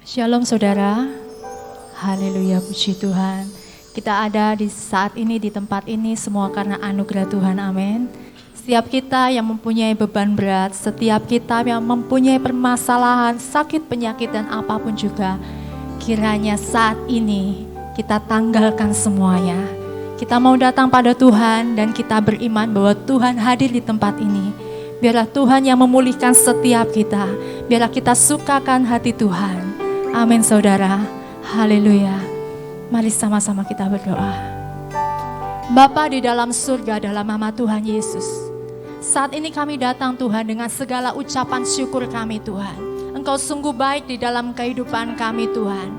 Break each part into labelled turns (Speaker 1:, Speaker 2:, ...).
Speaker 1: Shalom saudara, haleluya, puji Tuhan. Kita ada di saat ini, di tempat ini semua karena anugerah Tuhan, amin. Setiap kita yang mempunyai beban berat, setiap kita yang mempunyai permasalahan, sakit, penyakit dan apapun juga, kiranya saat ini kita tanggalkan semuanya. Kita mau datang pada Tuhan dan kita beriman bahwa Tuhan hadir di tempat ini. Biarlah Tuhan yang memulihkan setiap kita, biarlah kita sukakan hati Tuhan. Amin saudara, haleluya. Mari sama-sama kita berdoa. Bapa di dalam surga, dalam nama Tuhan Yesus, saat ini kami datang Tuhan dengan segala ucapan syukur kami Tuhan. Engkau sungguh baik di dalam kehidupan kami Tuhan.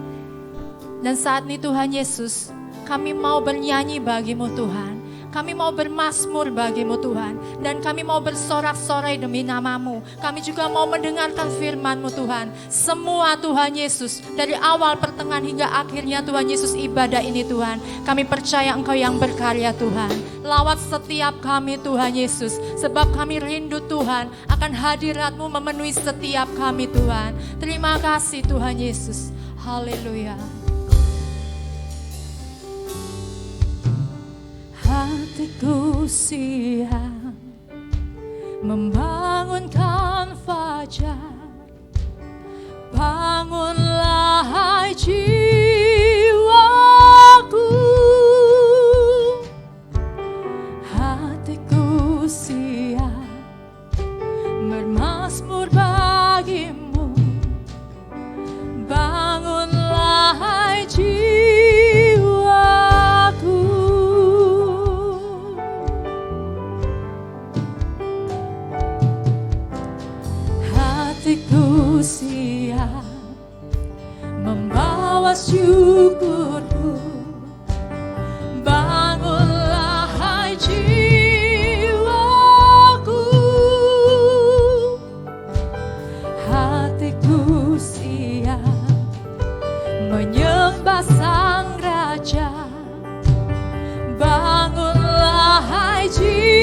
Speaker 1: Dan saat ini Tuhan Yesus, kami mau bernyanyi bagimu Tuhan. Kami mau bermazmur bagimu Tuhan. Dan kami mau bersorak-sorai demi namamu. Kami juga mau mendengarkan firman-Mu Tuhan. Semua Tuhan Yesus, dari awal, pertengahan hingga akhirnya Tuhan Yesus ibadah ini Tuhan. Kami percaya Engkau yang berkarya Tuhan. Lawat setiap kami Tuhan Yesus. Sebab kami rindu Tuhan akan hadirat-Mu memenuhi setiap kami Tuhan. Terima kasih Tuhan Yesus. Haleluya. Hatiku siap membangunkan fajar. Bangunlah hai jiwaku. Hatiku siap bermazmur bagimu. Bangunlah hai jiwaku. Hatiku siap membawa syukurku. Bangunlah hai jiwaku. Hatiku siap menyembah Sang Raja. Bangunlah hai jiwaku.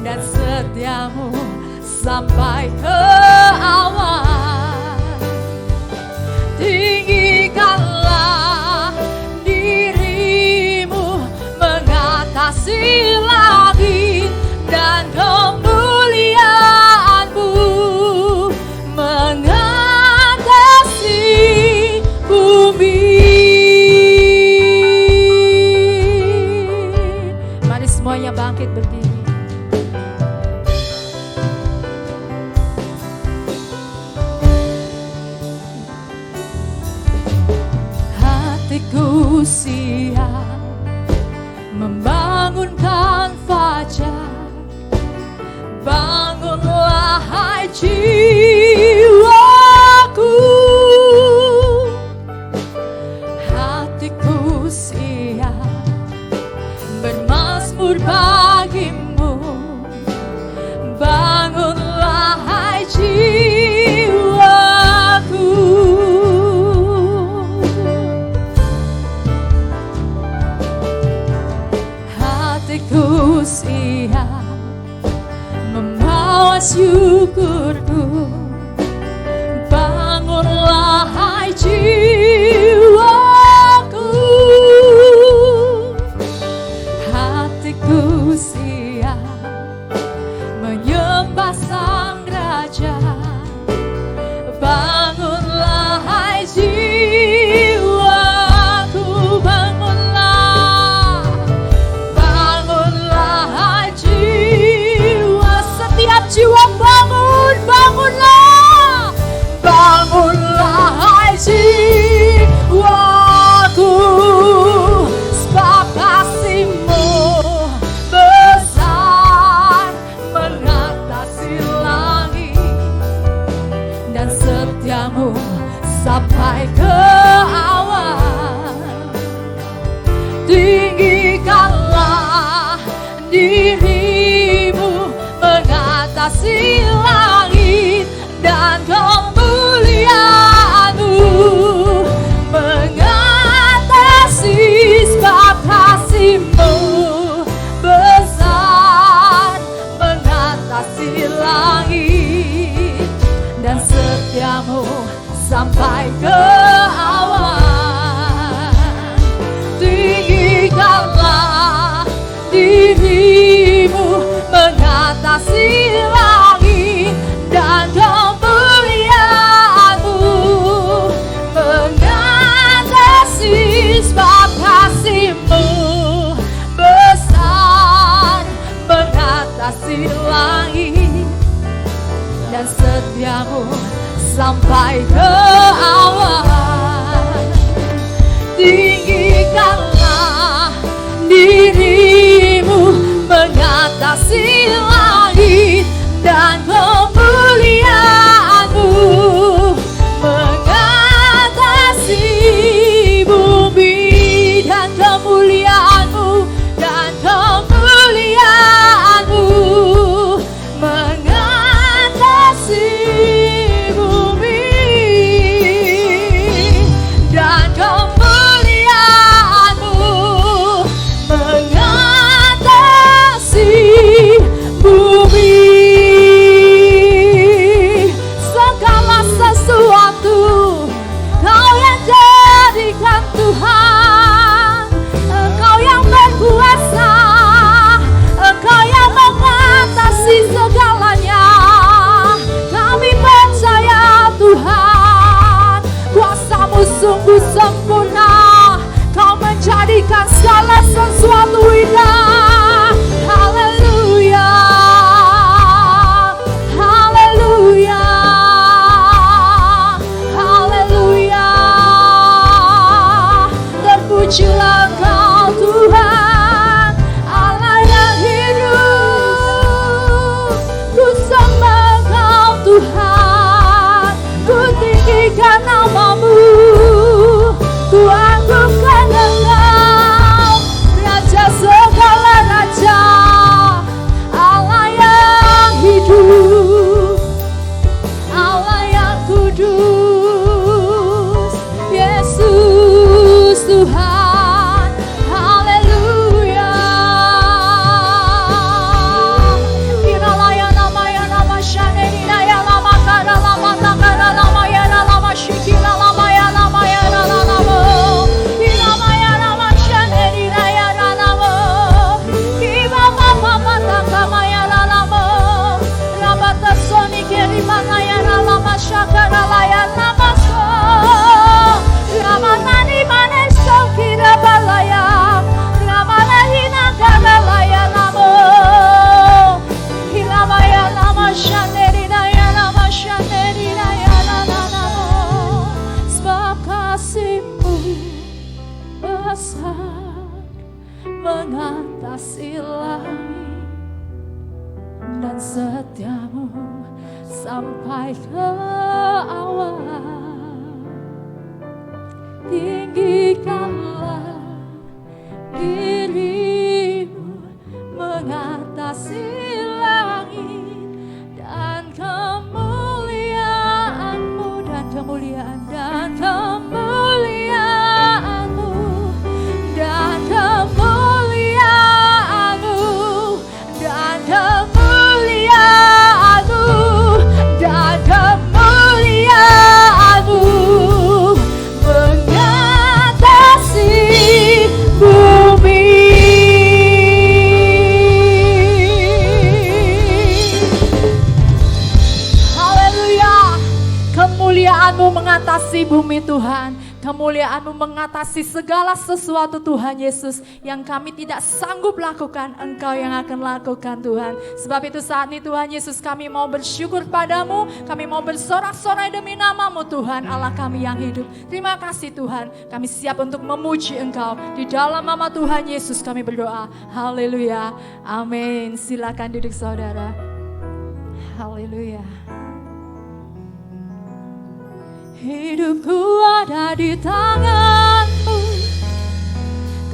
Speaker 1: Dan setiamu sampai ke awal. Tinggikanlah dirimu mengatasi langit, dan kemuliaanmu mengatasi bumi. Mari semuanya bangkit berdiri. Hatiku siap membangunkan fajar. Bangunlah hai jiwaku. Hatiku siap bermazmur bagimu. Bangunlah hai jiwaku. Hatiku siap membawa syukurku. Bangunlah hai jiwaku. Hatiku siap menyembah Sang Raja. Bangunlah hai jiwaku. Bangunlah, bangunlah hai jiwa. Setiap jiwa bangun, bangunlah. Bangunlah hai jiwaku. Sebab kasih-Mu besar mengatasi langit, dan setiamu sampai ke awal. tinggikanlah dirimu mengatasi langit dan kemuliaan-Mu mengatasi sebab kasih-Mu besar mengatasi langit dan setia-Mu sampai ke awan. Tinggikanlah dirimu mengatasi langit dan kemuliaan-Mu mengatasi sebab kasih-Mu besar mengatasi langit dan setia-Mu sampai ke awan. Tinggikanlah dirimu mengatasi langit dan kemuliaan-Mu mengatasi bumi dan kemuliaan-Mu dan kemuliaan-Mu mengatasi bumi dan kemuliaan-Mu mengatasi bumi. Segala sesuatu Kau yang jadikan Tuhan, Engkau yang berkuasa, Engkau yang mengatasi segalanya. Kami percaya Tuhan, kuasa-Mu sungguh sempurna. Kau menjadikan segala sesuatu indah. Haleluya, haleluya, haleluya. Terpujilah Kau Tuhan, Allah yang hidup. Ku sembah Kau Tuhan, ku tinggikan nama-Mu, ku agungkan Engkau, Raja segala raja, Allah yang hidup, Allah yang kudus, Yesus Tuhan. Haleluya. Kiralaya nama ya nama shanenina ya lama kara lama takara lama ya lama shikila lama ya lama ya lama. Kirama ya lama shanenina ya lama. Kiba mama mata kama ya lama. Rabata soni kerimana ya lama shakara la ya lama so. Ramanani maneso kira balaya. Ramalahina kara la ya lama. Kirama ya lama shanenina ya lama shanenina ya lama. Sebab kasih-Mu besar mengatasi langit dan setia-Mu sampai ke awan. Tinggikanlah dirimu mengatasi langit dan kemuliaan-Mu dan kemuliaan-Mu dan kemuliaan-Mu dan kemuliaan-Mu dan kemuliaan-Mu mengatasi bumi. Haleluya. Kemuliaan-Mu mengatasi bumi Tuhan. Kemuliaan-Mu mengatasi segala sesuatu Tuhan Yesus yang kami tidak sanggup lakukan, Engkau yang akan lakukan Tuhan. Sebab itu saat ini Tuhan Yesus kami mau bersyukur padamu, kami mau bersorak-sorai demi nama-Mu Tuhan Allah kami yang hidup. Terima kasih Tuhan, kami siap untuk memuji Engkau. Di dalam nama Tuhan Yesus kami berdoa. Haleluya, amin. Silakan duduk saudara. Haleluya. Hidupku ada di tangan-Mu,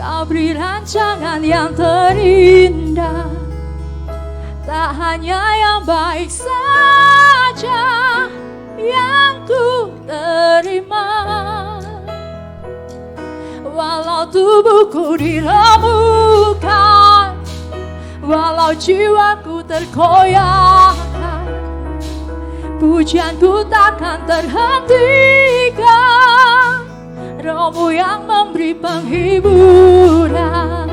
Speaker 1: Kau Kau beri rancangan yang terindah, tak hanya yang baik saja yang ku terima. Walau tubuhku diremukkan, walau jiwaku terkoyakkan, pujianku takkan terhentikan. Rohmu yang memberi penghiburan.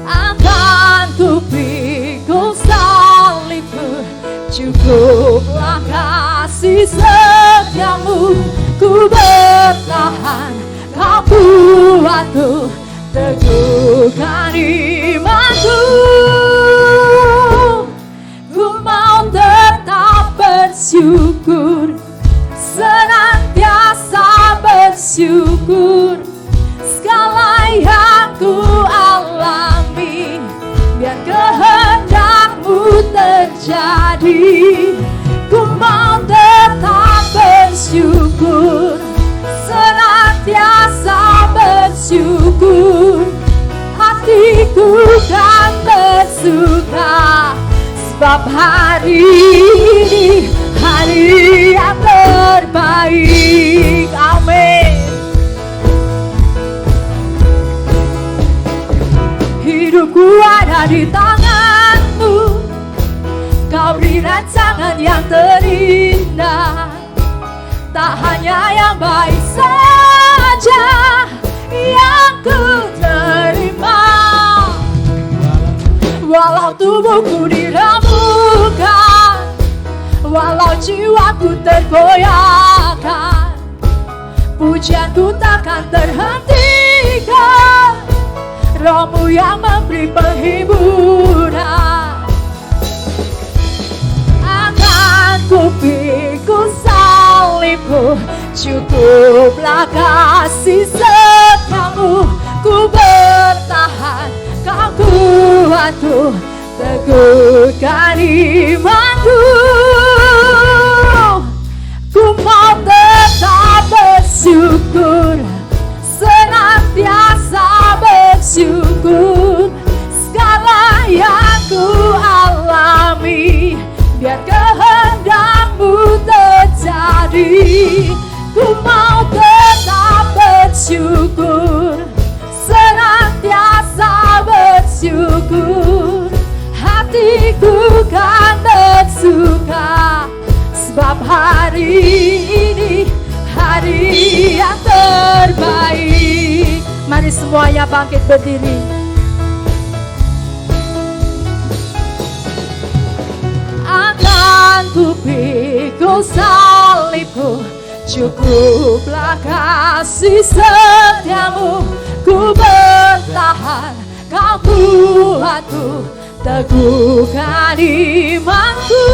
Speaker 1: Akan ku pikul salibku, cukuplah kasih setiamu. Ku bertahan, kau kuatku, teguhkan imanku. Ku mau tetap bersyukur, senantiasa bersyukur. Segala yang ku alami, biar kehendakmu terjadi. Ku mau tetap bersyukur, senantiasa bersyukur. Hatiku kan bersuka, sebab hari ini hari yang terbaik. Amin. Hidupku ada di tanganmu, kau beri rancangan yang terindah, tak hanya yang baik saja yang ku terima. Walau tubuhku diremukkan, walau jiwaku tergoyahkan, pujianku takkan terhentikan. Rohmu yang memberi penghiburan. Akan ku pikul salibmu, cukuplah kasih setiamu. Ku bertahan, kau kuatku, teguhkan imanku. Ku mau tetap bersyukur, senantiasa bersyukur. Segala yang ku alami, biar kehendakmu terjadi. Ku mau tetap bersyukur, senantiasa bersyukur. Hatiku kan bersuka, sebab hari ini hari yang terbaik. Mari semuanya bangkit berdiri. Akan ku pikul salibku, cukuplah kasih setiamu. Ku bertahan, kau kuatku, teguhkan imanku.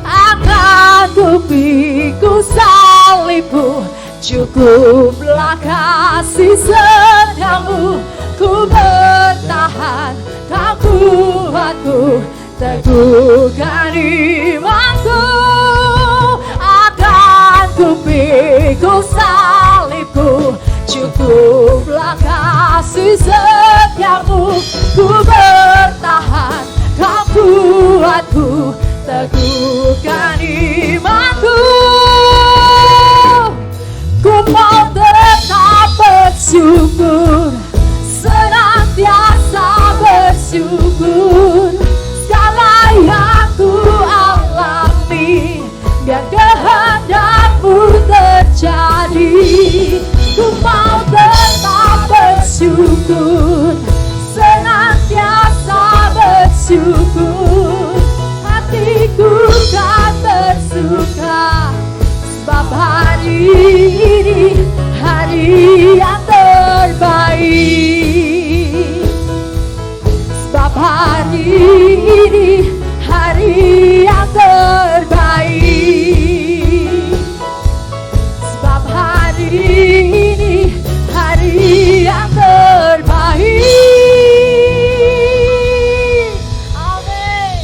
Speaker 1: Akan ku pikul salibmu, cukuplah kasih setiamu. Ku bertahan, kau kuatku, teguhkan imanku. Akan ku pikul salibku, cukuplah kasih setiamu. Ku bertahan, kau kuatku, teguhkan imanku. Ku mau tetap bersyukur, senantiasa bersyukur. Segala yang ku alami, biar kehendakmu terjadi. Ku mau tetap bersyukur, senantiasa bersyukur. Hatiku kan bersuka, sebab hari ini hari yang terbaik. Sebab hari ini hari yang terbaik. Sebab hari ini hari yang terbaik. Amin.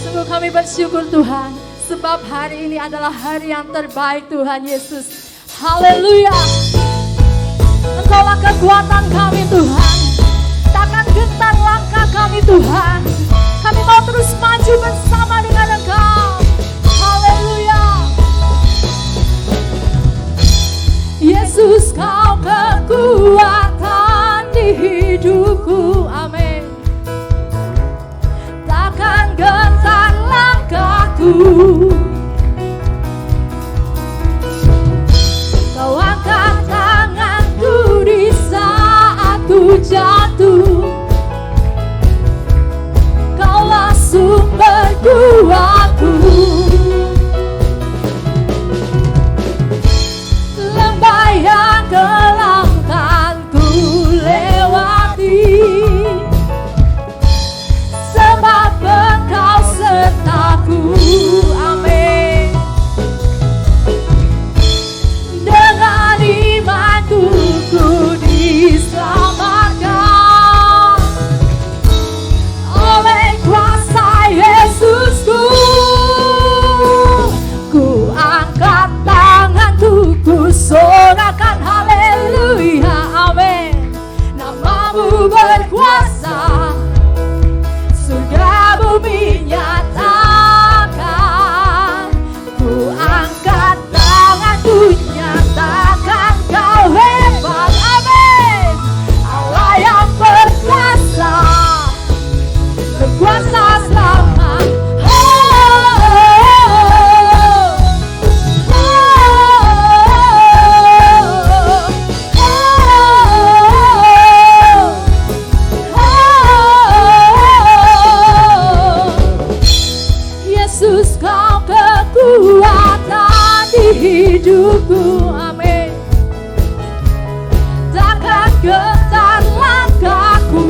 Speaker 1: Sungguh kami bersyukur Tuhan, sebab hari ini adalah hari yang terbaik Tuhan Yesus. Haleluya. Engkaulah kekuatan kami Tuhan. Takkan gentar langkah kami Tuhan. Kami mau terus maju bersama dengan Engkau. Haleluya. Yesus, Kau kekuatan di hidupku. Amin. Takkan gentar langkahku. Kau angkat tanganku di saat ku jatuh. Kaulah sumber kuatku. Lembah yang kelam kan ku lewati, sebab Engkau sertaku. Amin. Dengan imanku ku diselamatkan oleh kuasa Yesusku. Ku angkat tanganku, ku sorakan haleluya, amin. Namamu berkuasa, surga bumi nyatakan. Ku angkat tanganku, nyatakan Kau hebat, amin. Allah yang berkuasa, berkuasa selamat. Yesus, Kau kekuatan di hidupku, amin. Takkan gentar langkahku.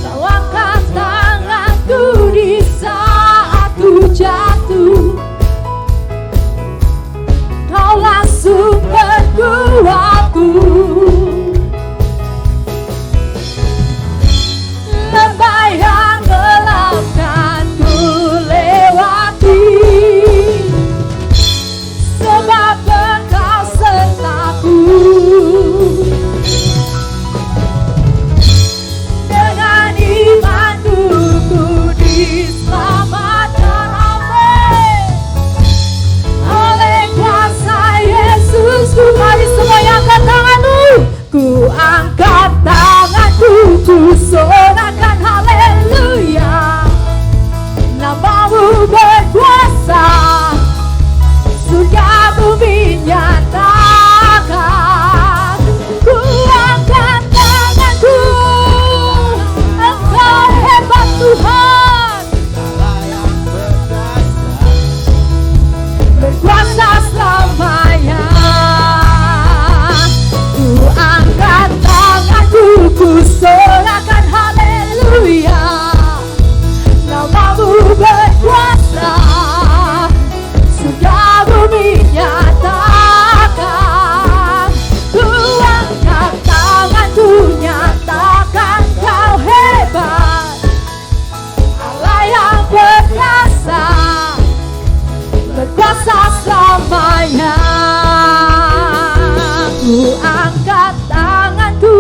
Speaker 1: Kau angkat tanganku di saat ku jatuh. Kaulah sumber kuatku. Lembah yang gelap kan ku lewati, sebab Engkau sertaku. Dengan imanku ku diselamatkan, amin. Oleh kuasa Yesusku. Mari semua yang angkat tanganmu. Ku angkat tanganku, ku sorakan haleluya. Namamu berkuasa, surga bumi nyatakan. Ku angkat tanganku, Engkau hebat Tuhan. Berkuasa selamanya. Ku angkat tanganku, ku sorakan haleluya. Namamu berkuasa, surga bumi nyatakan. Ku angkat tanganku, nyatakan Kau hebat. Allah yang berkuasa, berkuasa selamanya. Ku angkat tanganku,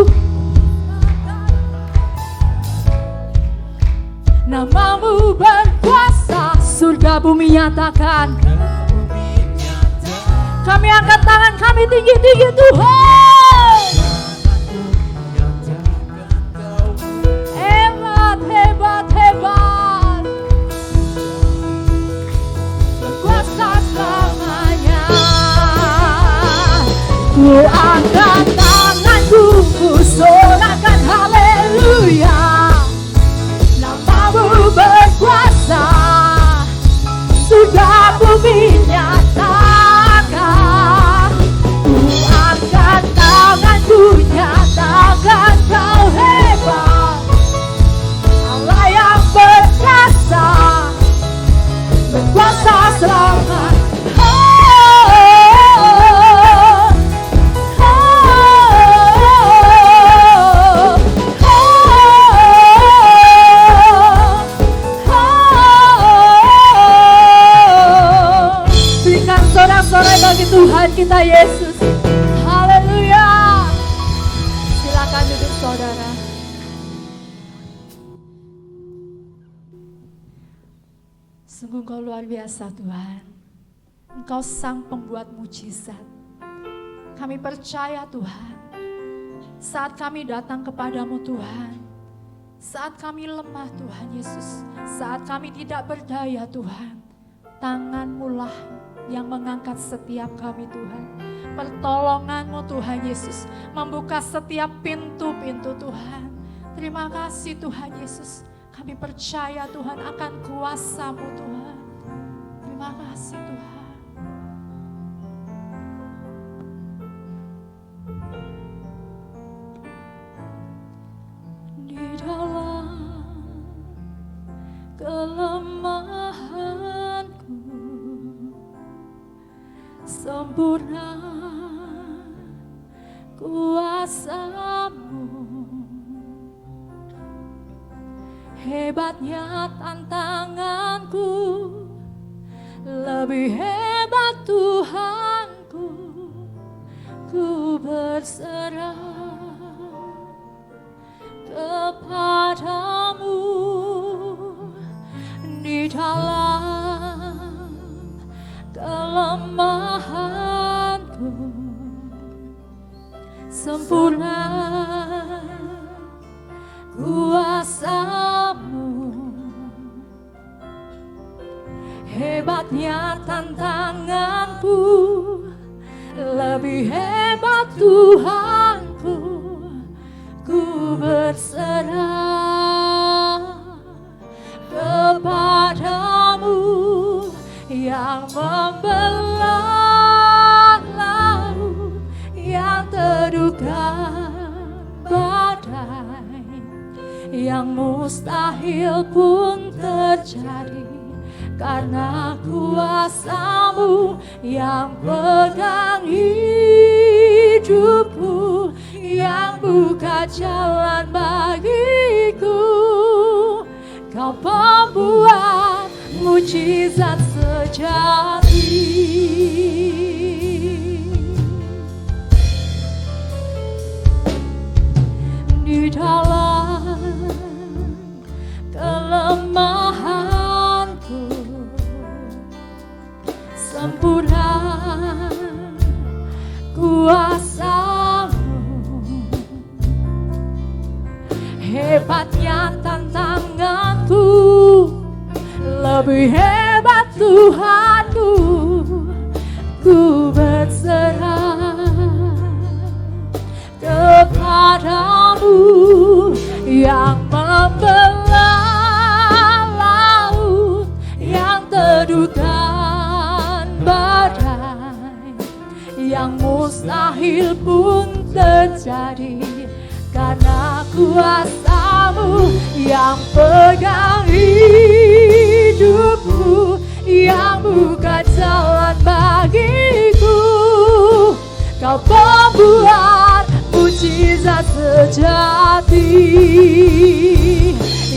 Speaker 1: namamu berkuasa, surga bumi nyatakan. Kami angkat tangan kami tinggi-tinggi Tuhan. Hebat, hebat, hebat. Berkuasa selamanya. Ku angkat tanganku, ku sorakan haleluya. Namamu berkuasa, surga bumi nyatakan. Ku angkat tanganku, nyatakan Kau hebat. Allah yang berkuasa, berkuasa selamat. Oh, oh, oh, Tuhan kita Yesus. Haleluya. Silakan duduk saudara. Sungguh Engkau luar biasa Tuhan. Engkau sang pembuat mujizat. Kami percaya Tuhan, saat kami datang kepadamu Tuhan, saat kami lemah Tuhan Yesus, saat kami tidak berdaya Tuhan, tangan-Mu lah yang mengangkat setiap kami Tuhan. Pertolongan-Mu Tuhan Yesus membuka setiap pintu-pintu Tuhan. Terima kasih Tuhan Yesus. Kami percaya Tuhan akan kuasa-Mu Tuhan. Terima kasih Tuhan. Di dalam kelemahanku sempurna kuasa-Mu. Hebatnya tantanganku, lebih hebat Tuhanku. Ku berserah kepadamu. Di dalam kelemahanku sempurna kuasa-Mu. Hebatnya tantanganku, lebih hebat Tuhanku. Ku berserah kepadamu yang membelah laut, yang teduhkan badai, yang mustahil pun terjadi karena kuasa-Mu yang pegang hidupku, yang buka jalan bagiku. Kau pembuat mujizat sejati. Di dalam kelemahanku sempurna kuasa-Mu. Hebatnya tantanganku, lebih hebat Tuhanku. Ku berserah kepadamu yang membelah laut, yang teduhkan badai, yang mustahil pun terjadi karena kuasa-Mu yang pegang hidupku, yang buka jalan bagiku. Kau pembuat mujizat sejati,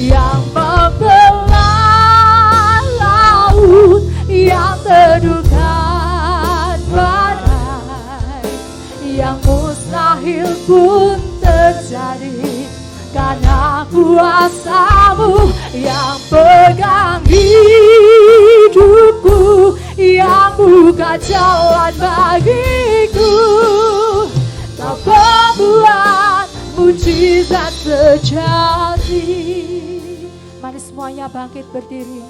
Speaker 1: yang membelah laut, yang teduhkan badai, yang mustahil pun terjadi karena kuasa-Mu yang pegang hidupku, yang buka jalan bagiku. Kau pembuat mujizat sejati. Mari semuanya bangkit berdiri.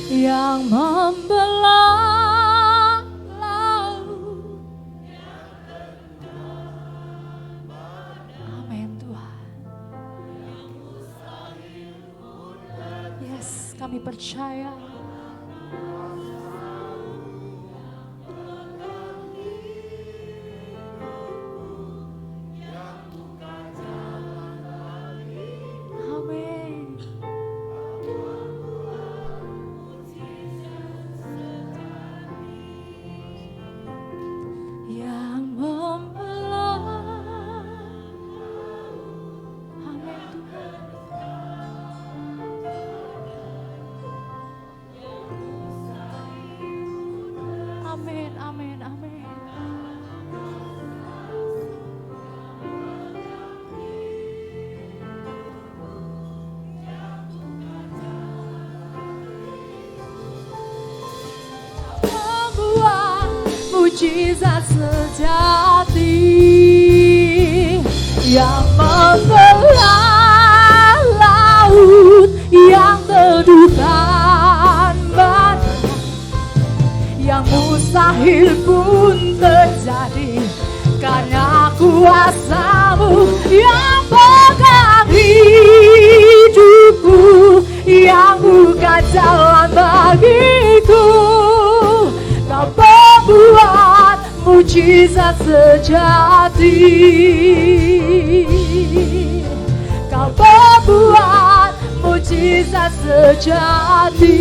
Speaker 1: Yang membelah laut. Amin Tuhan. Yes, kami percaya. mujizat sejati yang membelah laut yang teduh tanpa yang mustahil pun terjadi karena kuasa-Mu yang pegang hidupku, yang buka jalan bagiku. Kau membuat mujizat sejati. Kau membuat mujizat sejati.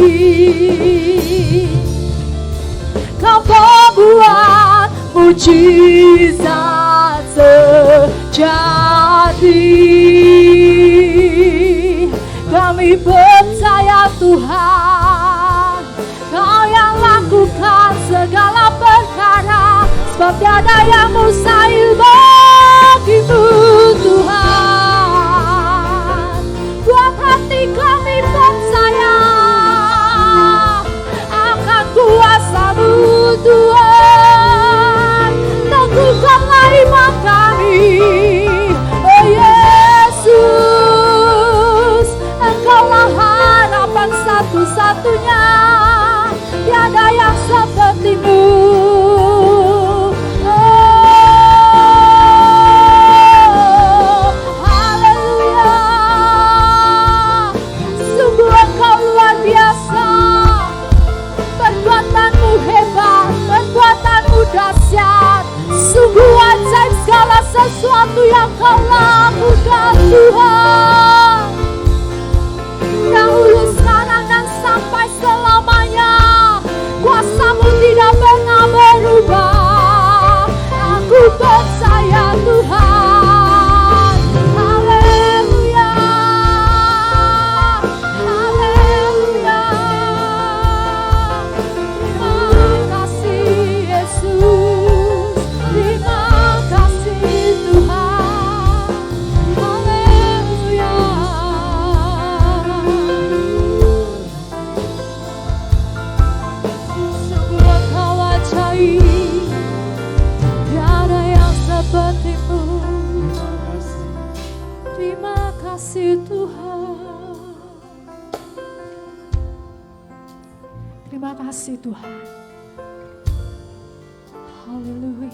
Speaker 1: Kau membuat mujizat sejati. Kami percaya Tuhan, Kau yang lakukan segala perkara, sebab tiada yang mustahil bagimu Tuhan. Buat hati kami percaya akan kuasa-Mu Tuhan. Teguhkanlah iman kami, oh Yesus. Engkaulah harapan satu-satunya, tiada yang seperti-Mu. Oh, haleluya. Sungguh Engkau luar biasa. Perbuatan-Mu hebat, perbuatan-Mu dahsyat. Sungguh ajaib segala sesuatu yang Kau lakukan Tuhan. Dahulu, sekarang, dan sampai selamanya, kuasa-Mu tidak pernah berubah. Aku percaya Tuhan. Haleluya, haleluya. Terima kasih Yesus, terima kasih Tuhan. Haleluya. Sungguh Engkau ajaib, tiada yang seperti-Mu. Terima kasih Tuhan. Terima kasih Tuhan. Haleluya.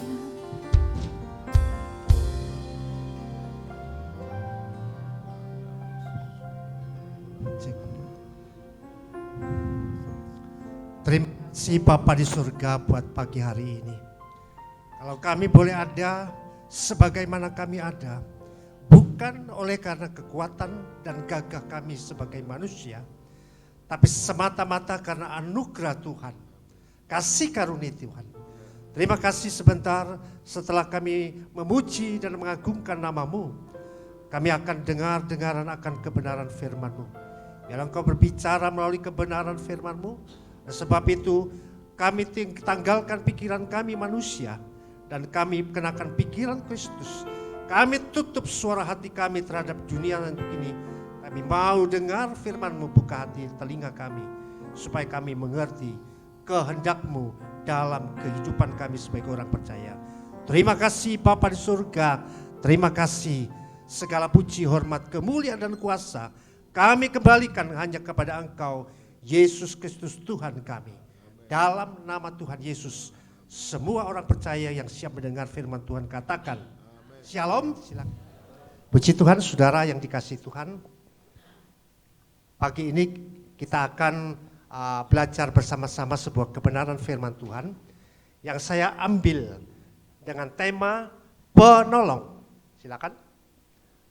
Speaker 2: Terima kasih Bapa di surga buat pagi hari ini. Kalau kami boleh ada sebagaimana kami ada, bukan oleh karena kekuatan dan gagah kami sebagai manusia, tapi semata-mata karena anugerah Tuhan, kasih karunia Tuhan. Terima kasih sebentar setelah kami memuji dan mengagungkan nama-Mu, kami akan dengar-dengaran akan kebenaran firman-Mu. Biarlah Engkau berbicara melalui kebenaran firman-Mu. Sebab itu kami tanggalkan pikiran kami manusia dan kami kenakan pikiran Kristus. Kami tutup suara hati kami terhadap dunia ini. Kami mau dengar firman-Mu, buka hati telinga kami supaya kami mengerti kehendak-Mu dalam kehidupan kami sebagai orang percaya. Terima kasih Bapa di surga. Terima kasih, segala puji, hormat, kemuliaan dan kuasa kami kembalikan hanya kepada Engkau, Yesus Kristus Tuhan kami. Dalam nama Tuhan Yesus, semua orang percaya yang siap mendengar firman Tuhan katakan, Shalom. Silakan. Puji Tuhan, saudara yang dikasihi Tuhan. Pagi ini kita akan belajar bersama-sama sebuah kebenaran firman Tuhan yang saya ambil dengan tema penolong. Silakan.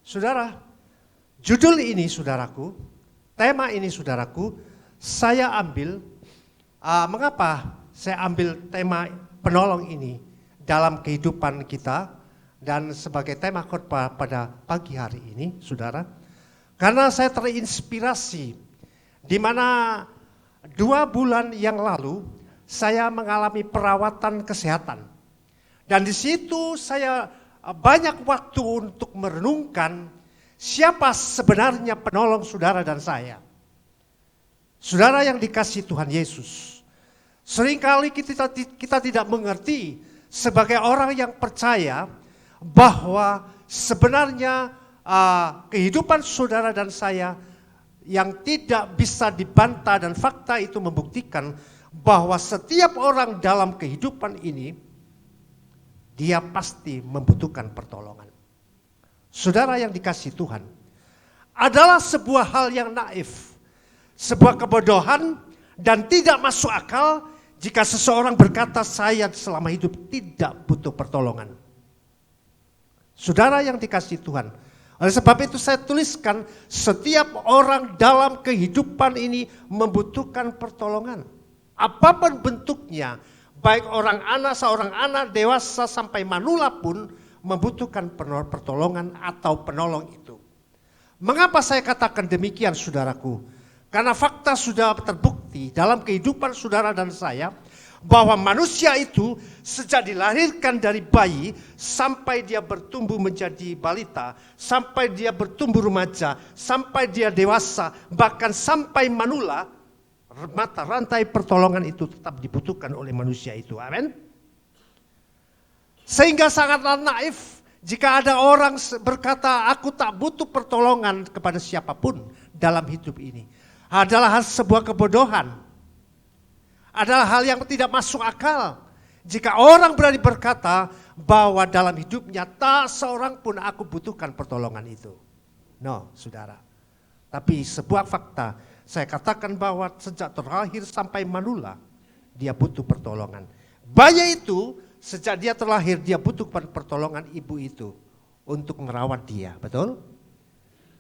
Speaker 2: Saudara, judul ini saudaraku, tema ini saudaraku, saya ambil, mengapa saya ambil tema penolong ini dalam kehidupan kita dan sebagai tema khotbah pada pagi hari ini, saudara. Karena saya terinspirasi di mana 2 bulan yang lalu saya mengalami perawatan kesehatan. Dan di situ saya banyak waktu untuk merenungkan siapa sebenarnya penolong saudara dan saya. Saudara yang dikasihi Tuhan Yesus, Seringkali kita tidak mengerti sebagai orang yang percaya bahwa sebenarnya kehidupan saudara dan saya yang tidak bisa dibantah, dan fakta itu membuktikan bahwa setiap orang dalam kehidupan ini dia pasti membutuhkan pertolongan. Saudara yang dikasihi Tuhan, adalah sebuah hal yang naif, sebuah kebodohan dan tidak masuk akal jika seseorang berkata saya selama hidup tidak butuh pertolongan. Saudara yang dikasihi Tuhan, oleh sebab itu saya tuliskan setiap orang dalam kehidupan ini membutuhkan pertolongan. Apapun bentuknya, baik seorang anak dewasa sampai manula pun membutuhkan pertolongan atau penolong itu. Mengapa saya katakan demikian saudaraku? Karena fakta sudah terbukti dalam kehidupan saudara dan saya bahwa manusia itu sejak dilahirkan dari bayi sampai dia bertumbuh menjadi balita, sampai dia bertumbuh remaja, sampai dia dewasa, bahkan sampai manula, mata rantai pertolongan itu tetap dibutuhkan oleh manusia itu. Amin. Sehingga sangatlah naif jika ada orang berkata aku tak butuh pertolongan kepada siapapun dalam hidup ini. Adalah sebuah kebodohan. Adalah hal yang tidak masuk akal. Jika orang berani berkata bahwa dalam hidupnya tak seorang pun aku butuhkan pertolongan itu. No, saudara. Tapi sebuah fakta, saya katakan bahwa sejak terlahir sampai manula, dia butuh pertolongan. Bayi itu, sejak dia terlahir, dia butuh pertolongan ibu itu untuk merawat dia, betul?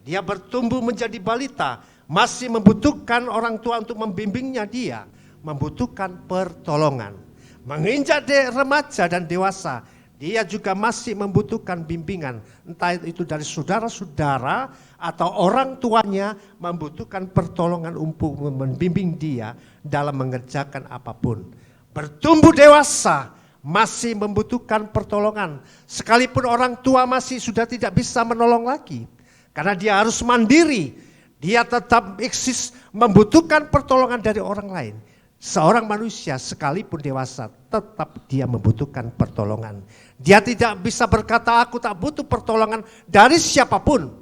Speaker 2: Dia bertumbuh menjadi balita, masih membutuhkan orang tua untuk membimbingnya dia, membutuhkan pertolongan. Menginjak remaja dan dewasa, dia juga masih membutuhkan bimbingan, entah itu dari saudara-saudara atau orang tuanya membutuhkan pertolongan untuk membimbing dia dalam mengerjakan apapun. Bertumbuh dewasa masih membutuhkan pertolongan, sekalipun orang tua masih sudah tidak bisa menolong lagi, karena dia harus mandiri. Dia tetap eksis membutuhkan pertolongan dari orang lain. Seorang manusia sekalipun dewasa tetap dia membutuhkan pertolongan. Dia tidak bisa berkata aku tak butuh pertolongan dari siapapun.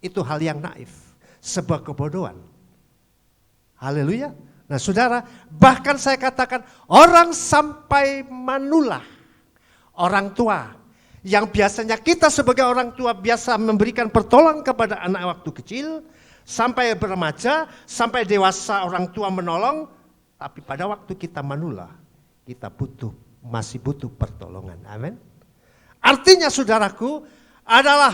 Speaker 2: Itu hal yang naif, sebuah kebodohan. Haleluya. Nah saudara, bahkan saya katakan orang sampai manula, orang tua, yang biasanya kita sebagai orang tua biasa memberikan pertolongan kepada anak waktu kecil, sampai remaja, sampai dewasa orang tua menolong, tapi pada waktu kita manula, kita masih butuh pertolongan. Amin. Artinya saudaraku, adalah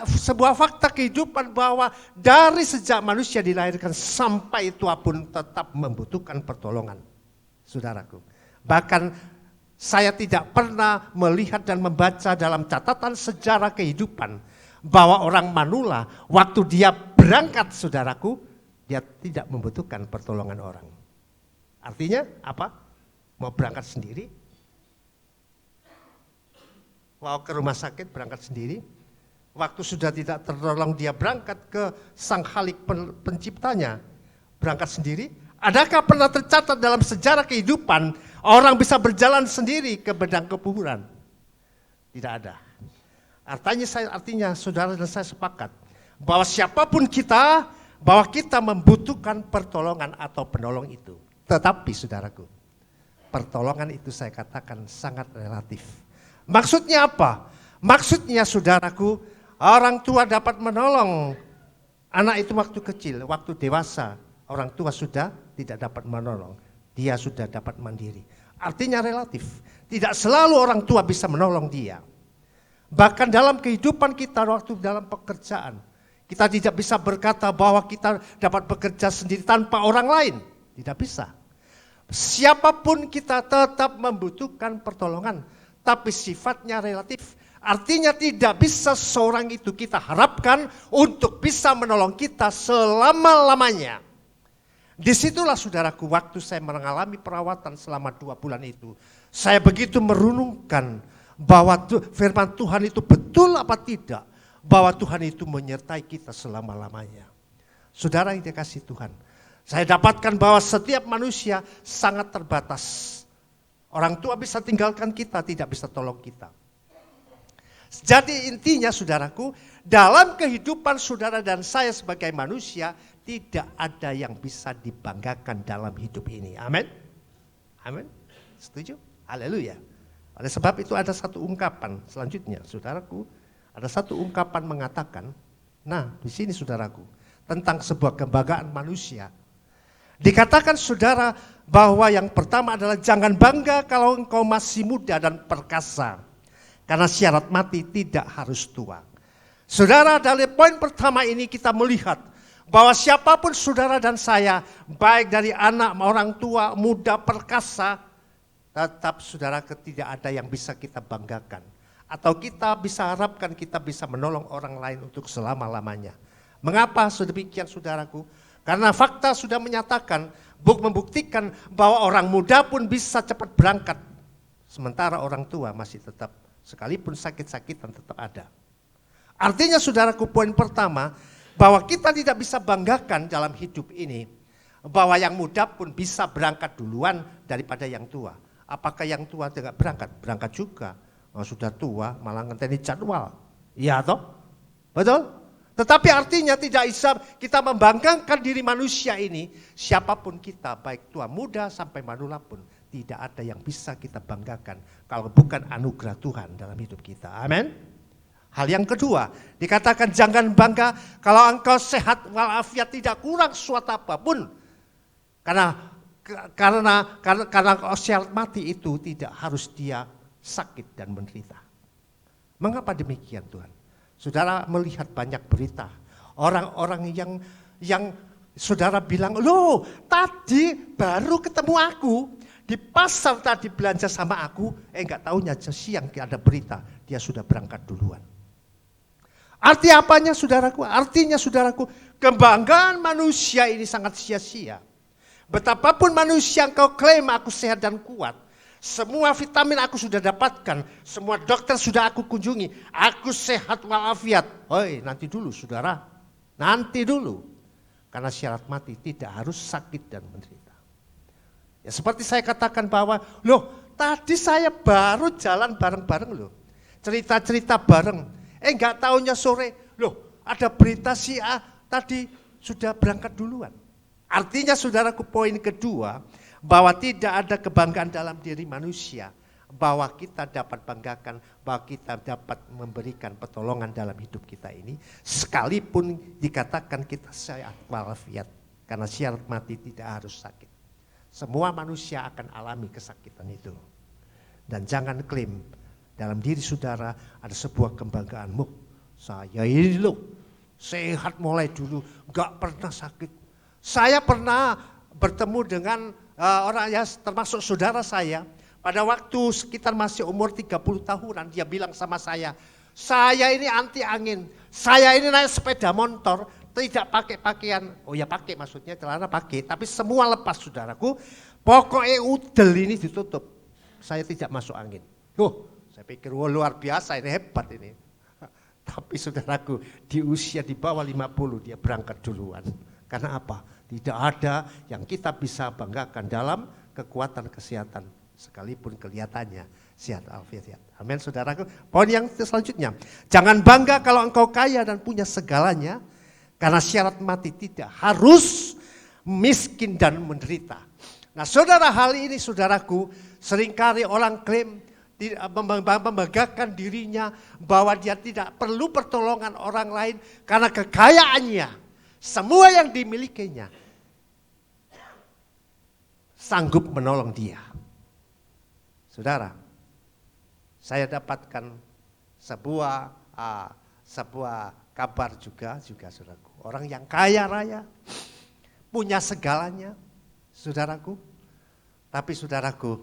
Speaker 2: sebuah fakta kehidupan bahwa dari sejak manusia dilahirkan sampai tua pun tetap membutuhkan pertolongan. Saudaraku, bahkan saya tidak pernah melihat dan membaca dalam catatan sejarah kehidupan bahwa orang manula waktu dia berangkat saudaraku, dia tidak membutuhkan pertolongan orang. Artinya apa? Mau berangkat sendiri, mau ke rumah sakit berangkat sendiri. Waktu sudah tidak tertolong dia berangkat ke sang Khalik penciptanya, berangkat sendiri. Adakah pernah tercatat dalam sejarah kehidupan orang bisa berjalan sendiri ke bedang kuburan? Tidak ada. Artinya saudara dan saya sepakat bahwa siapapun kita, bahwa kita membutuhkan pertolongan atau penolong itu. Tetapi saudaraku, pertolongan itu saya katakan sangat relatif. Maksudnya apa? Maksudnya saudaraku, orang tua dapat menolong anak itu waktu kecil, waktu dewasa orang tua sudah tidak dapat menolong. Dia sudah dapat mandiri. Artinya relatif. Tidak selalu orang tua bisa menolong dia. Bahkan dalam kehidupan kita waktu dalam pekerjaan, kita tidak bisa berkata bahwa kita dapat bekerja sendiri tanpa orang lain. Tidak bisa. Siapapun kita tetap membutuhkan pertolongan, tapi sifatnya relatif. Artinya tidak bisa seorang itu kita harapkan untuk bisa menolong kita selama-lamanya. Disitulah saudaraku, waktu saya mengalami perawatan selama 2 bulan itu, saya begitu merenungkan bahwa firman Tuhan itu betul apa tidak, bahwa Tuhan itu menyertai kita selama-lamanya. Saudara yang dikasihi Tuhan, Saya dapatkan bahwa setiap manusia sangat terbatas. Orang tua bisa tinggalkan kita, tidak bisa tolong kita. Jadi intinya saudaraku, dalam kehidupan saudara dan saya sebagai manusia, tidak ada yang bisa dibanggakan dalam hidup ini. Amin. Amin. Setuju? Haleluya. Oleh sebab itu ada satu ungkapan selanjutnya, saudaraku. Ada satu ungkapan mengatakan, nah di sini saudaraku, tentang sebuah kebanggaan manusia. Dikatakan saudara bahwa yang pertama adalah jangan bangga kalau engkau masih muda dan perkasa. Karena syarat mati tidak harus tua. Saudara, dari poin pertama ini kita melihat bahwa siapapun saudara dan saya, baik dari anak, orang tua, muda, perkasa, tetap saudara tidak ada yang bisa kita banggakan. Atau kita bisa harapkan kita bisa menolong orang lain untuk selama-lamanya. Mengapa sedemikian saudaraku? Karena fakta sudah menyatakan, membuktikan bahwa orang muda pun bisa cepat berangkat. Sementara orang tua masih tetap, sekalipun sakit-sakitan tetap ada. Artinya saudaraku, poin pertama, bahwa kita tidak bisa banggakan dalam hidup ini, bahwa yang muda pun bisa berangkat duluan daripada yang tua. Apakah yang tua tidak berangkat? Berangkat juga. Oh, sudah tua malah ngenteni jadwal. Iya toh? Betul? Tetapi artinya tidak bisa kita membanggakan diri manusia ini, siapapun kita, baik tua muda sampai manula pun, tidak ada yang bisa kita banggakan kalau bukan anugerah Tuhan dalam hidup kita. Amin. Hal yang kedua, dikatakan jangan bangga kalau engkau sehat walafiat tidak kurang suatu apapun. Karena syarat mati itu tidak harus dia sakit dan menderita. Mengapa demikian Tuhan? Saudara melihat banyak berita, orang-orang yang saudara bilang, loh tadi baru ketemu aku, di pasar tadi belanja sama aku, enggak tahunya siang ada berita, dia sudah berangkat duluan. Arti apanya saudaraku? Artinya saudaraku, kebanggaan manusia ini sangat sia-sia. Betapapun manusia engkau klaim aku sehat dan kuat, semua vitamin aku sudah dapatkan, semua dokter sudah aku kunjungi, aku sehat walafiat. Hoi, nanti dulu saudara, nanti dulu. Karena syarat mati tidak harus sakit dan menderita. Ya seperti saya katakan bahwa, loh tadi saya baru jalan bareng-bareng loh. Cerita-cerita bareng. Enggak tahunya sore, loh ada berita si A tadi sudah berangkat duluan. Artinya saudaraku, poin kedua, bahwa tidak ada kebanggaan dalam diri manusia, bahwa kita dapat banggakan, bahwa kita dapat memberikan pertolongan dalam hidup kita ini, sekalipun dikatakan kita sehat walafiat, karena syarat mati tidak harus sakit. Semua manusia akan alami kesakitan itu. Dan jangan klaim dalam diri saudara ada sebuah kebanggaanmu. Saya ini loh sehat mulai dulu, gak pernah sakit. Saya pernah bertemu dengan orang yang termasuk saudara saya, pada waktu sekitar masih umur 30 tahunan, dia bilang sama saya ini anti angin, saya ini naik sepeda motor, tidak pakai pakaian, oh ya pakai maksudnya celana pakai, tapi semua lepas saudaraku, pokoknya udel ini ditutup, saya tidak masuk angin. Saya pikir luar biasa, ini hebat ini. Tapi saudaraku, di usia di bawah 50 dia berangkat duluan. Karena apa? Tidak ada yang kita bisa banggakan dalam kekuatan kesehatan, sekalipun kelihatannya sehat walafiat. Amin saudaraku. Poin yang selanjutnya, jangan bangga kalau engkau kaya dan punya segalanya, karena syarat mati tidak harus miskin dan menderita. Nah saudara, hal ini saudaraku, seringkali orang klaim membanggakan dirinya bahwa dia tidak perlu pertolongan orang lain karena kekayaannya. Semua yang dimilikinya sanggup menolong dia. Saudara, saya dapatkan sebuah kabar juga saudaraku. Orang yang kaya raya, punya segalanya, saudaraku. Tapi saudaraku,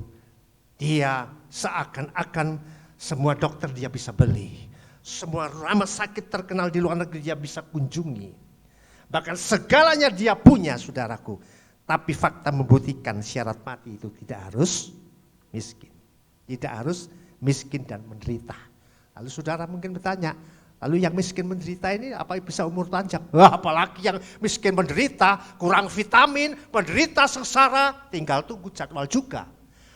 Speaker 2: dia seakan-akan semua dokter dia bisa beli. Semua rumah sakit terkenal di luar negeri dia bisa kunjungi. Bahkan segalanya dia punya saudaraku. Tapi fakta membuktikan syarat mati itu tidak harus miskin. Tidak harus miskin dan menderita. Lalu saudara mungkin bertanya, Lalu yang miskin menderita ini apa bisa umur panjang? Wah, apalagi yang miskin menderita, kurang vitamin, menderita sengsara, tinggal tunggu jadwal juga.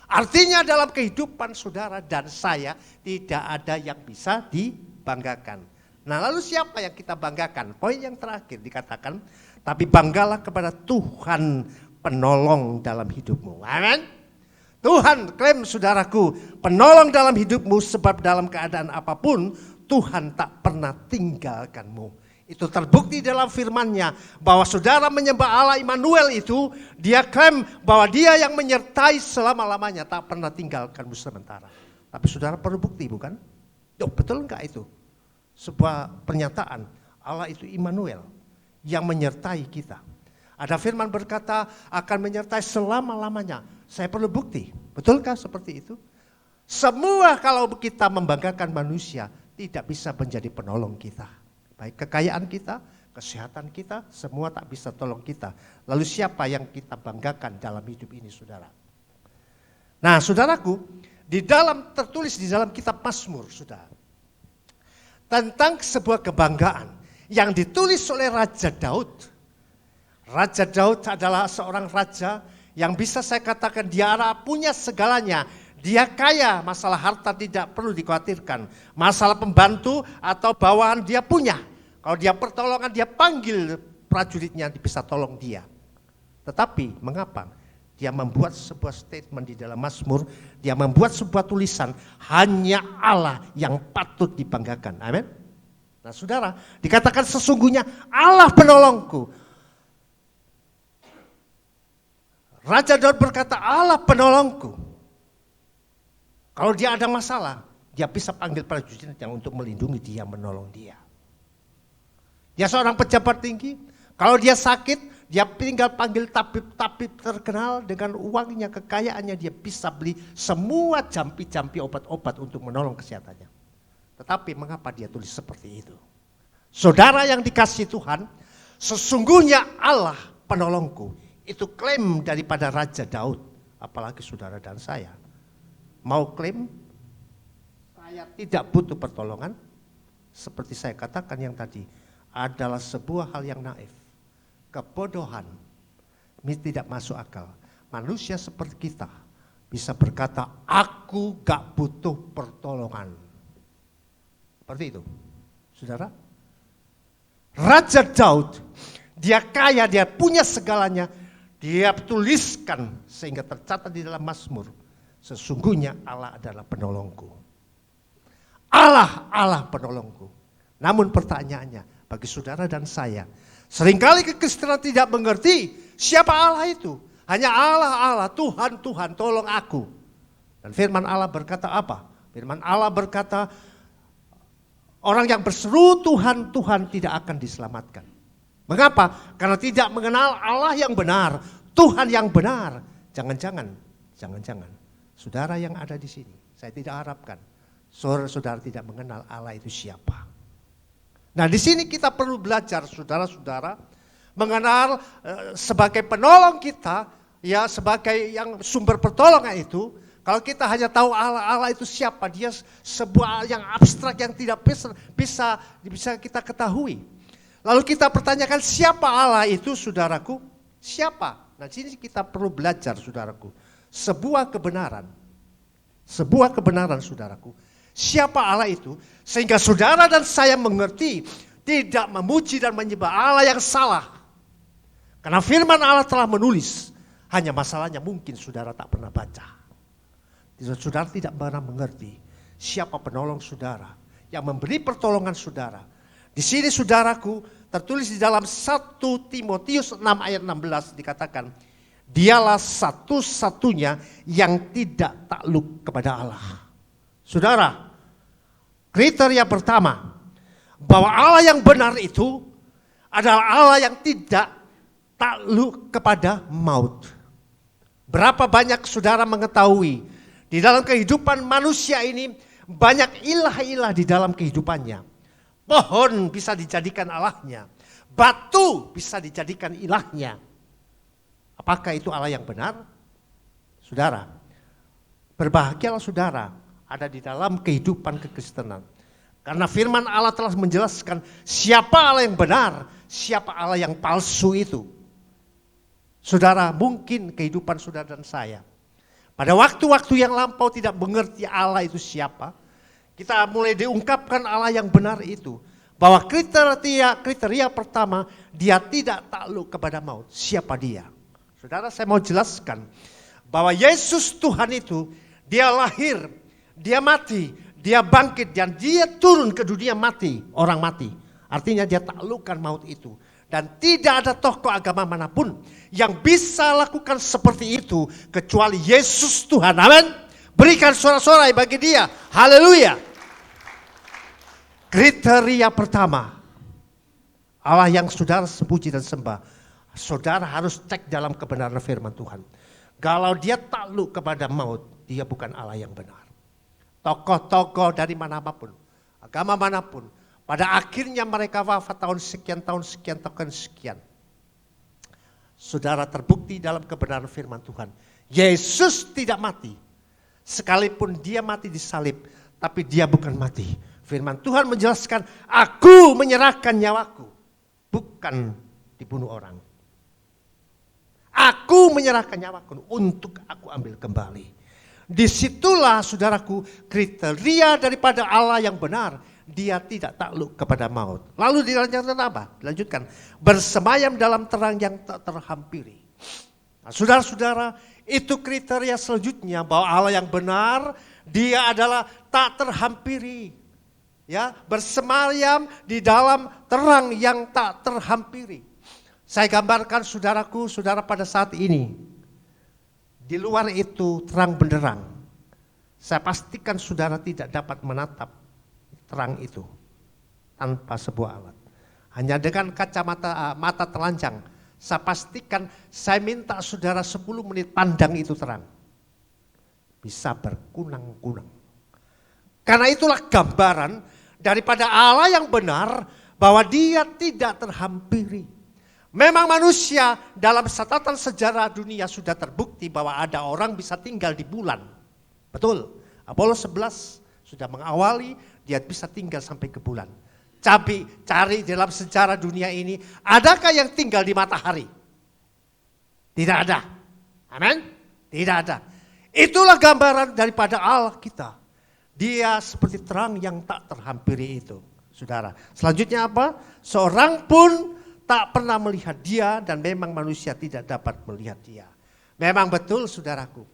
Speaker 2: Artinya dalam kehidupan saudara dan saya tidak ada yang bisa dibanggakan. Nah, lalu siapa yang kita banggakan? Poin yang terakhir dikatakan, tapi banggalah kepada Tuhan penolong dalam hidupmu. Amin. Tuhan, klaim saudaraku, penolong dalam hidupmu, sebab dalam keadaan apapun Tuhan tak pernah tinggalkanmu. Itu terbukti dalam firman-Nya bahwa saudara menyembah Allah Immanuel itu, dia klaim bahwa dia yang menyertai selama-lamanya, tak pernah tinggalkanmu sementara. Tapi saudara perlu bukti, bukan? Betul enggak itu? Sebuah pernyataan, Allah itu Immanuel yang menyertai kita. Ada firman berkata akan menyertai selama-lamanya. Saya perlu bukti, betulkah seperti itu? Semua kalau kita membanggakan manusia tidak bisa menjadi penolong kita. Baik kekayaan kita, kesehatan kita, semua tak bisa tolong kita. Lalu siapa yang kita banggakan dalam hidup ini, saudara? Nah, saudaraku, tertulis di dalam kitab Mazmur, saudara, tentang sebuah kebanggaan yang ditulis oleh Raja Daud. Raja Daud adalah seorang raja yang bisa saya katakan dia punya segalanya. Dia kaya, masalah harta tidak perlu dikhawatirkan. Masalah pembantu atau bawahan dia punya. Kalau dia pertolongan, dia panggil prajuritnya bisa tolong dia. Tetapi mengapa? Dia membuat sebuah statement di dalam Mazmur. Dia membuat sebuah tulisan, hanya Allah yang patut dibanggakan. Amin. Nah saudara, dikatakan sesungguhnya Allah penolongku. Raja Daud berkata, Allah penolongku. Kalau dia ada masalah, dia bisa panggil prajurit yang untuk melindungi dia, menolong dia. Dia seorang pejabat tinggi, kalau dia sakit, dia tinggal panggil tabib-tabib terkenal dengan uangnya, kekayaannya, dia bisa beli semua jampi-jampi obat-obat untuk menolong kesehatannya. Tetapi mengapa dia tulis seperti itu? Saudara yang dikasihi Tuhan, sesungguhnya Allah penolongku. Itu klaim daripada Raja Daud, apalagi saudara dan saya. Mau klaim saya tidak butuh pertolongan, seperti saya katakan yang tadi, adalah sebuah hal yang naif, kebodohan, tidak masuk akal. Manusia seperti kita bisa berkata, aku gak butuh pertolongan. Seperti itu, saudara. Raja Daud, dia kaya, dia punya segalanya, dia tuliskan sehingga tercatat di dalam Mazmur. Sesungguhnya Allah adalah penolongku. Allah penolongku. Namun pertanyaannya, bagi saudara dan saya, seringkali kekristenan tidak mengerti siapa Allah itu. Hanya Allah, Tuhan, tolong aku. Dan firman Allah berkata apa? Firman Allah berkata, orang yang berseru Tuhan, tidak akan diselamatkan. Mengapa? Karena tidak mengenal Allah yang benar, Tuhan yang benar. Jangan-jangan. Saudara yang ada di sini, saya tidak harapkan saudara tidak mengenal Allah itu siapa. Nah, di sini kita perlu belajar, saudara-saudara, mengenal sebagai penolong kita, ya sebagai yang sumber pertolongan itu. Kalau kita hanya tahu Allah itu siapa, dia sebuah yang abstrak yang tidak bisa kita ketahui. Lalu kita pertanyakan siapa Allah itu, saudaraku? Siapa? Nah, di sini kita perlu belajar, saudaraku. Sebuah kebenaran, saudaraku. Siapa Allah itu? Sehingga saudara dan saya mengerti, tidak memuji dan menyembah Allah yang salah. Karena firman Allah telah menulis, hanya masalahnya mungkin saudara tak pernah baca. Saudara tidak pernah mengerti siapa penolong saudara, yang memberi pertolongan saudara. Di sini saudaraku, tertulis di dalam 1 Timotius 6 ayat 16 dikatakan, dialah satu-satunya yang tidak takluk kepada Allah. Saudara, kriteria pertama, bahwa Allah yang benar itu adalah Allah yang tidak takluk kepada maut. Berapa banyak saudara mengetahui, di dalam kehidupan manusia ini, banyak ilah-ilah di dalam kehidupannya. Pohon bisa dijadikan Allahnya, batu bisa dijadikan ilahnya. Apakah itu Allah yang benar? Saudara, berbahagialah saudara ada di dalam kehidupan kekristenan. Karena firman Allah telah menjelaskan siapa Allah yang benar, siapa Allah yang palsu itu. Saudara, mungkin kehidupan saudara dan saya pada waktu-waktu yang lampau tidak mengerti Allah itu siapa. Kita mulai diungkapkan Allah yang benar itu. Bahwa kriteria pertama, dia tidak takluk kepada maut. Siapa dia? Saudara, saya mau jelaskan bahwa Yesus Tuhan itu, dia lahir, dia mati, dia bangkit, dan dia turun ke dunia mati, orang mati. Artinya dia taklukkan maut itu. Dan tidak ada tokoh agama manapun yang bisa lakukan seperti itu kecuali Yesus Tuhan. Amin. Berikan sorak-sorai bagi dia. Haleluya. Kriteria pertama, Allah yang saudara puji dan sembah, saudara harus cek dalam kebenaran firman Tuhan. Kalau dia takluk kepada maut, dia bukan Allah yang benar. Tokoh-tokoh dari manapun, agama manapun, pada akhirnya mereka wafat tahun sekian. Saudara, terbukti dalam kebenaran firman Tuhan. Yesus tidak mati. Sekalipun dia mati disalib, tapi dia bukan mati. Firman Tuhan menjelaskan, aku menyerahkan nyawaku, bukan dibunuh orang. Aku menyerahkan nyawaku untuk aku ambil kembali. Disitulah saudaraku kriteria daripada Allah yang benar. Dia tidak takluk kepada maut. Lalu dilanjutkan apa? Dilanjutkan, bersemayam dalam terang yang tak terhampiri. Nah, saudara-saudara, itu kriteria selanjutnya bahwa Allah yang benar, dia adalah tak terhampiri. Ya, bersemayam di dalam terang yang tak terhampiri. Saya gambarkan saudaraku, saudara pada saat ini. Di luar itu terang benderang. Saya pastikan saudara tidak dapat menatap terang itu tanpa sebuah alat. Hanya dengan kacamata mata telanjang. Saya pastikan, saya minta saudara 10 menit pandang itu terang. Bisa berkunang-kunang. Karena itulah gambaran daripada Allah yang benar bahwa dia tidak terhampiri. Memang manusia dalam catatan sejarah dunia sudah terbukti bahwa ada orang bisa tinggal di bulan. Betul, Apollo 11 sudah mengawali dia bisa tinggal sampai ke bulan. Cari dalam sejarah dunia ini, adakah yang tinggal di matahari? Tidak ada. Amin? Tidak ada. Itulah gambaran daripada Allah kita. Dia seperti terang yang tak terhampiri itu. Saudara, selanjutnya apa? Seorang pun tak pernah melihat dia dan memang manusia tidak dapat melihat dia. Memang betul saudaraku,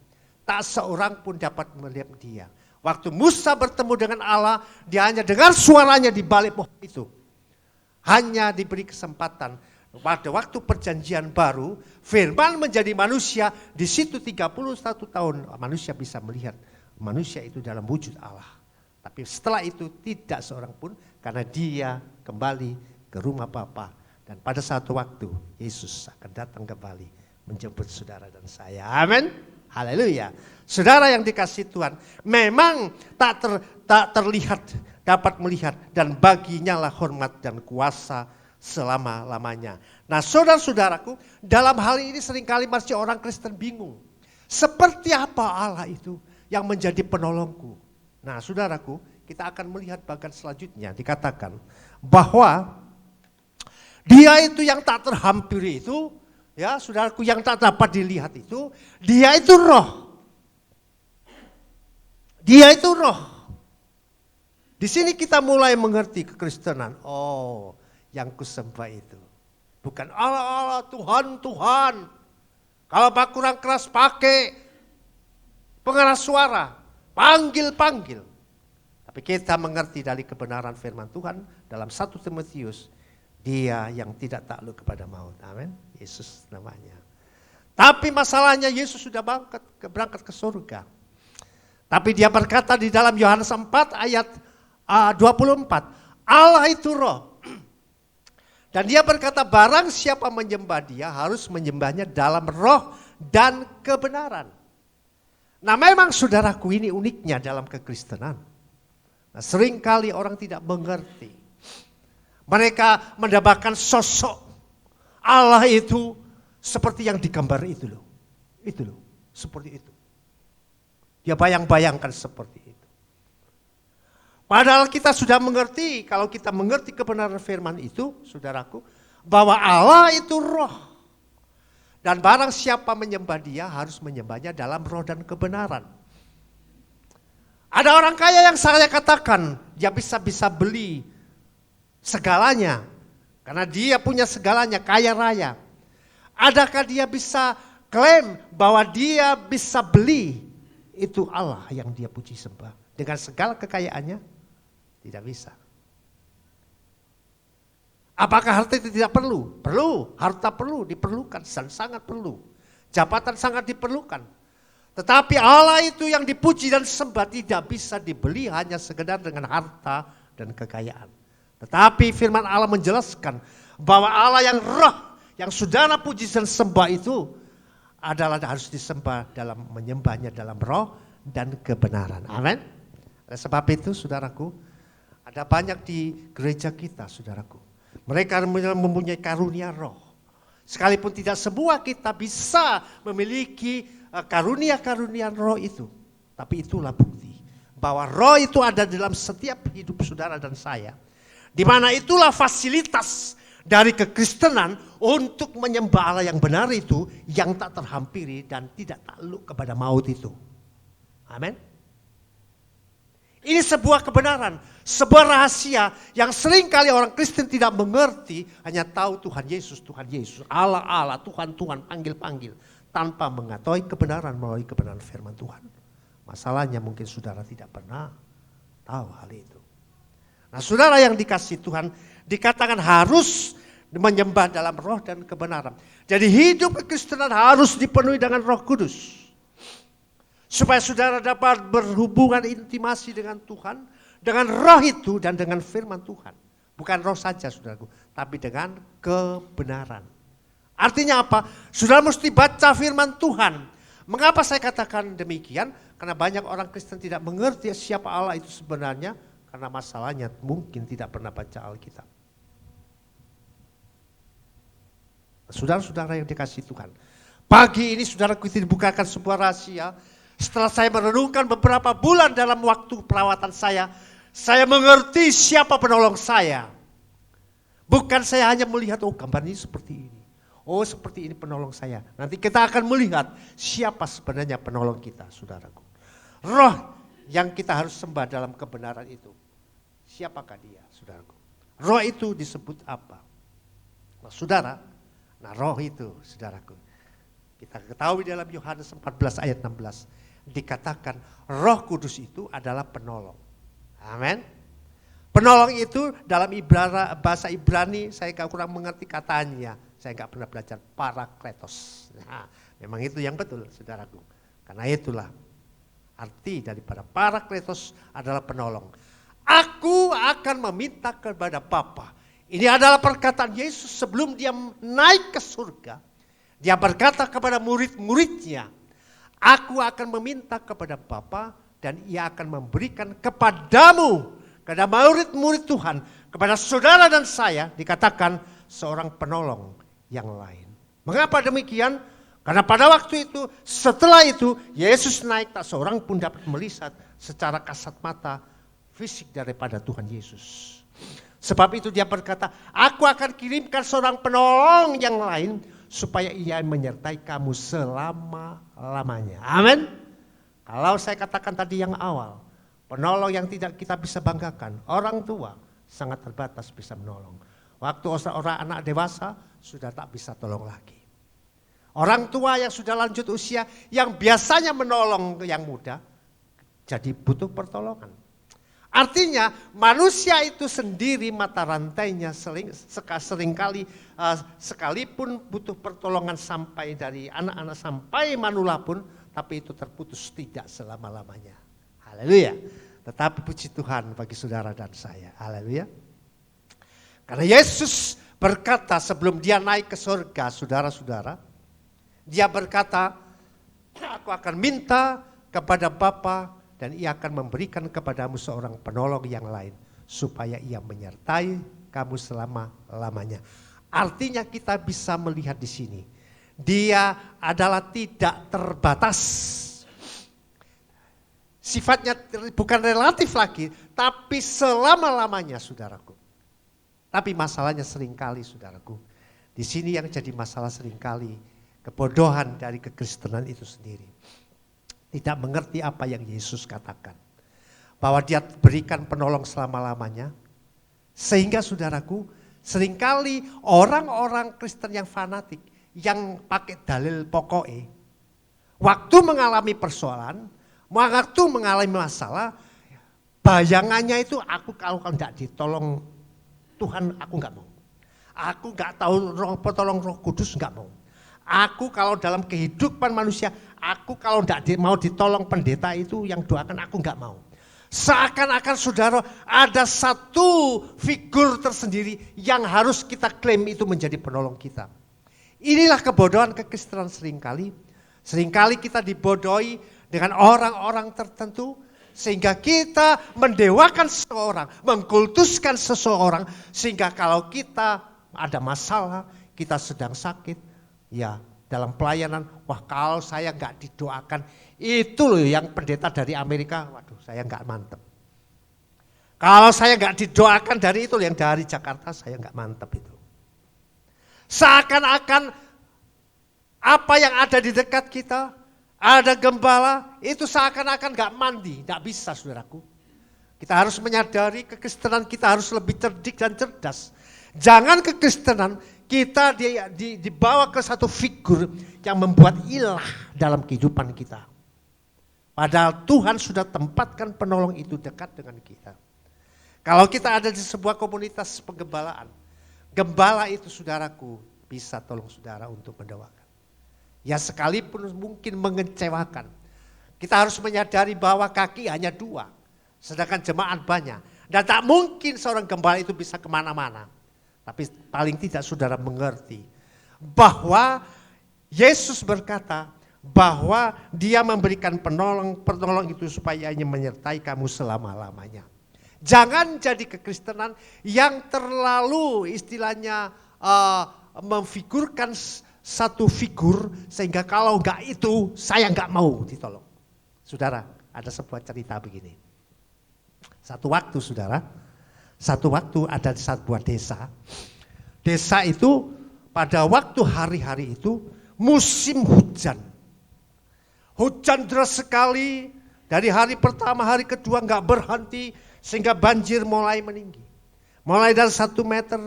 Speaker 2: tak seorang pun dapat melihat dia. Waktu Musa bertemu dengan Allah, dia hanya dengar suaranya di balik pohon itu. Hanya diberi kesempatan pada waktu perjanjian baru, firman menjadi manusia, di situ 31 tahun manusia bisa melihat manusia itu dalam wujud Allah. Tapi setelah itu tidak seorang pun, karena dia kembali ke rumah Bapa. Dan pada satu waktu Yesus akan datang kembali menjemput saudara dan saya. Amin. Haleluya. Saudara yang dikasihi Tuhan, memang tak terlihat, dapat melihat, dan baginya lah hormat dan kuasa selama-lamanya. Nah, saudara-saudaraku, dalam hal ini seringkali masih orang Kristen bingung. Seperti apa Allah itu yang menjadi penolongku? Nah, saudaraku, kita akan melihat bagian selanjutnya, dikatakan bahwa dia itu yang tak terhampiri itu, ya saudaraku, yang tak dapat dilihat itu, dia itu roh. Dia itu roh. Di sini kita mulai mengerti kekristenan. Oh, yang kusembah itu bukan Allah, Tuhan. Kalau pak kurang keras pakai pengeras suara, panggil. Tapi kita mengerti dari kebenaran firman Tuhan dalam 1 Timotius, dia yang tidak takluk kepada maut. Amin. Yesus namanya. Tapi masalahnya Yesus sudah berangkat ke surga. Tapi dia berkata di dalam Yohanes 4 ayat 24, Allah itu roh. Dan dia berkata barang siapa menyembah dia harus menyembahnya dalam roh dan kebenaran. Nah, memang saudaraku, ini uniknya dalam kekristenan. Nah, seringkali orang tidak mengerti. Mereka mendapatkan sosok Allah itu seperti yang digambar itu loh. Itu loh, seperti itu. Dia bayang-bayangkan seperti itu. Padahal kita sudah mengerti, kalau kita mengerti kebenaran firman itu, saudaraku, bahwa Allah itu roh. Dan barang siapa menyembah dia harus menyembahnya dalam roh dan kebenaran. Ada orang kaya yang saya katakan, dia bisa beli segalanya. Karena dia punya segalanya, kaya raya. Adakah dia bisa klaim bahwa dia bisa beli itu Allah yang dia puji sembah dengan segala kekayaannya? Tidak bisa. Apakah harta itu tidak perlu? Perlu, harta perlu, diperlukan, dan sangat perlu. Jabatan sangat diperlukan. Tetapi Allah itu yang dipuji dan sembah tidak bisa dibeli hanya sekedar dengan harta dan kekayaan. Tetapi firman Allah menjelaskan bahwa Allah yang roh, yang saudara puji dan sembah itu adalah harus disembah dalam menyembahnya dalam roh dan kebenaran. Amin. Oleh sebab itu saudaraku, ada banyak di gereja kita saudaraku. Mereka mempunyai karunia roh. Sekalipun tidak semua kita bisa memiliki karunia-karunia roh itu. Tapi itulah bukti bahwa roh itu ada dalam setiap hidup saudara dan saya. Di mana itulah fasilitas dari kekristenan untuk menyembah Allah yang benar itu, yang tak terhampiri dan tidak takluk kepada maut itu. Amin. Ini sebuah kebenaran, sebuah rahasia yang seringkali orang Kristen tidak mengerti, hanya tahu Tuhan Yesus, Allah, Allah, Tuhan, panggil-panggil, tanpa mengetahui kebenaran melalui kebenaran firman Tuhan. Masalahnya mungkin saudara tidak pernah tahu hal itu. Nah saudara yang dikasihi Tuhan, dikatakan harus menyembah dalam roh dan kebenaran. Jadi hidup kekristenan harus dipenuhi dengan Roh Kudus. Supaya saudara dapat berhubungan intimasi dengan Tuhan, dengan roh itu dan dengan firman Tuhan. Bukan roh saja saudaraku, tapi dengan kebenaran. Artinya apa? Saudara mesti baca firman Tuhan. Mengapa saya katakan demikian? Karena banyak orang Kristen tidak mengerti siapa Allah itu sebenarnya. Karena masalahnya mungkin tidak pernah baca Alkitab. Saudara-saudara yang dikasihi Tuhan. Pagi ini saudaraku dibukakan sebuah rahasia. Setelah saya merenungkan beberapa bulan dalam waktu perawatan saya mengerti siapa penolong saya. Bukan saya hanya melihat, oh gambarnya seperti ini. Oh seperti ini penolong saya. Nanti kita akan melihat siapa sebenarnya penolong kita, saudaraku. Roh yang kita harus sembah dalam kebenaran itu. Siapakah dia, saudaraku? Roh itu disebut apa? Nah, saudara, roh itu, saudaraku. Kita ketahui dalam Yohanes 14 ayat 16. Dikatakan Roh Kudus itu adalah penolong. Amin. Penolong itu dalam bahasa Ibrani saya kurang mengerti katanya. Saya enggak pernah belajar parakletos. Nah, memang itu yang betul saudaraku. Karena itulah arti daripada parakletos adalah penolong. Aku akan meminta kepada Bapa. Ini adalah perkataan Yesus sebelum dia naik ke surga. Dia berkata kepada murid-muridnya, aku akan meminta kepada Bapa dan ia akan memberikan kepadamu, kepada murid-murid Tuhan, kepada saudara dan saya dikatakan seorang penolong yang lain. Mengapa demikian? Karena pada waktu itu, setelah itu Yesus naik tak seorang pun dapat melihat secara kasat mata fisik daripada Tuhan Yesus. Sebab itu dia berkata, aku akan kirimkan seorang penolong yang lain supaya ia menyertai kamu selama-lamanya. Amin. Kalau saya katakan tadi yang awal, penolong yang tidak kita bisa banggakan, orang tua sangat terbatas bisa menolong. Waktu orang anak dewasa sudah tak bisa tolong lagi. Orang tua yang sudah lanjut usia yang biasanya menolong yang muda jadi butuh pertolongan. Artinya manusia itu sendiri mata rantainya seringkali sekalipun butuh pertolongan sampai dari anak-anak sampai manula pun, tapi itu terputus tidak selama-lamanya. Haleluya. Tetapi puji Tuhan bagi saudara dan saya. Haleluya. Karena Yesus berkata sebelum dia naik ke surga, saudara-saudara, dia berkata, aku akan minta kepada Bapa dan ia akan memberikan kepadamu seorang penolong yang lain supaya ia menyertai kamu selama-lamanya. Artinya kita bisa melihat di sini, dia adalah tidak terbatas. Sifatnya bukan relatif lagi, tapi selama-lamanya saudaraku. Tapi masalahnya seringkali saudaraku, di sini yang jadi masalah seringkali kebodohan dari kekristenan itu sendiri. Tidak mengerti apa yang Yesus katakan. Bahwa dia berikan penolong selama-lamanya. Sehingga saudaraku, seringkali orang-orang Kristen yang fanatik, yang pakai dalil pokoknya, waktu mengalami persoalan, waktu mengalami masalah, bayangannya itu aku kalau tidak ditolong Tuhan aku nggak mau. Aku nggak tahu petolong Roh Kudus nggak mau. Aku kalau dalam kehidupan manusia, aku kalau tidak mau ditolong pendeta itu yang doakan aku nggak mau. Seakan-akan saudara ada satu figur tersendiri yang harus kita klaim itu menjadi penolong kita. Inilah kebodohan kekristenan seringkali. Seringkali kita dibodohi dengan orang-orang tertentu. Sehingga kita mendewakan seseorang, mengkultuskan seseorang. Sehingga kalau kita ada masalah, kita sedang sakit. Ya dalam pelayanan, wah kalau saya nggak didoakan, itu loh yang pendeta dari Amerika, waduh saya nggak mantep. Kalau saya nggak didoakan dari itu, yang dari Jakarta saya nggak mantep itu. Seakan-akan apa yang ada di dekat kita, ada gembala, itu seakan-akan gak mandi, gak bisa saudaraku. Kita harus menyadari kekristenan kita harus lebih cerdik dan cerdas. Jangan kekristenan kita dibawa ke satu figur yang membuat ilah dalam kehidupan kita. Padahal Tuhan sudah tempatkan penolong itu dekat dengan kita. Kalau kita ada di sebuah komunitas penggembalaan, gembala itu saudaraku bisa tolong saudara untuk mendoakan. Ya sekalipun mungkin mengecewakan. Kita harus menyadari bahwa kaki hanya 2. Sedangkan jemaat banyak. Dan tak mungkin seorang gembala itu bisa kemana-mana. Tapi paling tidak saudara mengerti. Bahwa Yesus berkata bahwa dia memberikan penolong itu supaya ia menyertai kamu selama-lamanya. Jangan jadi kekristenan yang terlalu istilahnya memfigurkan satu figur sehingga kalau enggak itu saya enggak mau ditolong. Saudara, ada sebuah cerita begini. Satu waktu ada di sebuah desa. Desa itu pada waktu hari-hari itu musim hujan. Hujan deras sekali, dari hari pertama, hari kedua enggak berhenti sehingga banjir mulai meninggi. Mulai dari 1 meter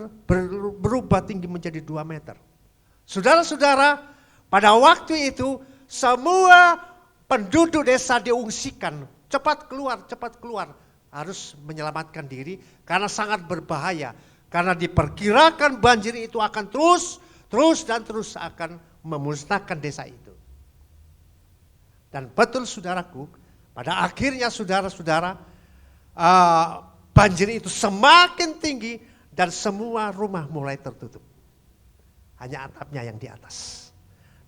Speaker 2: berubah tinggi menjadi 2 meter. Saudara-saudara, pada waktu itu semua penduduk desa diungsikan. Cepat keluar, harus menyelamatkan diri karena sangat berbahaya. Karena diperkirakan banjir itu akan terus akan memusnahkan desa itu. Dan betul saudaraku, pada akhirnya saudara-saudara, banjir itu semakin tinggi dan semua rumah mulai tertutup. Hanya atapnya yang di atas.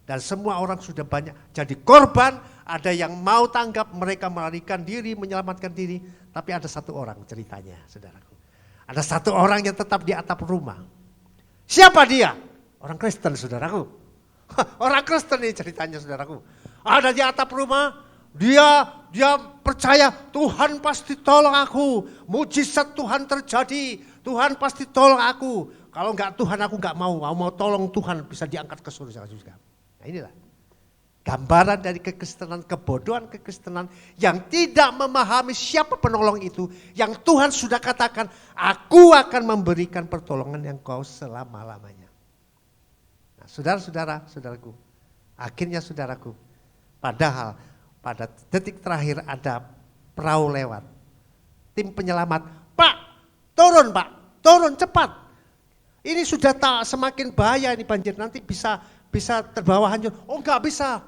Speaker 2: Dan semua orang sudah banyak jadi korban. Ada yang mau tanggap, mereka melarikan diri, menyelamatkan diri. Tapi ada satu orang ceritanya, saudaraku. Ada satu orang yang tetap di atap rumah. Siapa dia? Orang Kristen, saudaraku. Orang Kristen ini ceritanya, saudaraku. Ada di atap rumah, dia percaya Tuhan pasti tolong aku. Mujizat Tuhan terjadi, Tuhan pasti tolong aku. Kalau enggak Tuhan aku enggak mau tolong Tuhan bisa diangkat ke surga juga. Nah inilah gambaran dari kekristenan, kebodohan kekristenan yang tidak memahami siapa penolong itu. Yang Tuhan sudah katakan, aku akan memberikan pertolongan yang kau selama-lamanya. Nah saudaraku, akhirnya saudaraku, padahal pada detik terakhir ada perahu lewat. Tim penyelamat, Pak, turun cepat. Ini sudah tak semakin bahaya ini banjir, nanti bisa terbawa hancur. Oh enggak bisa.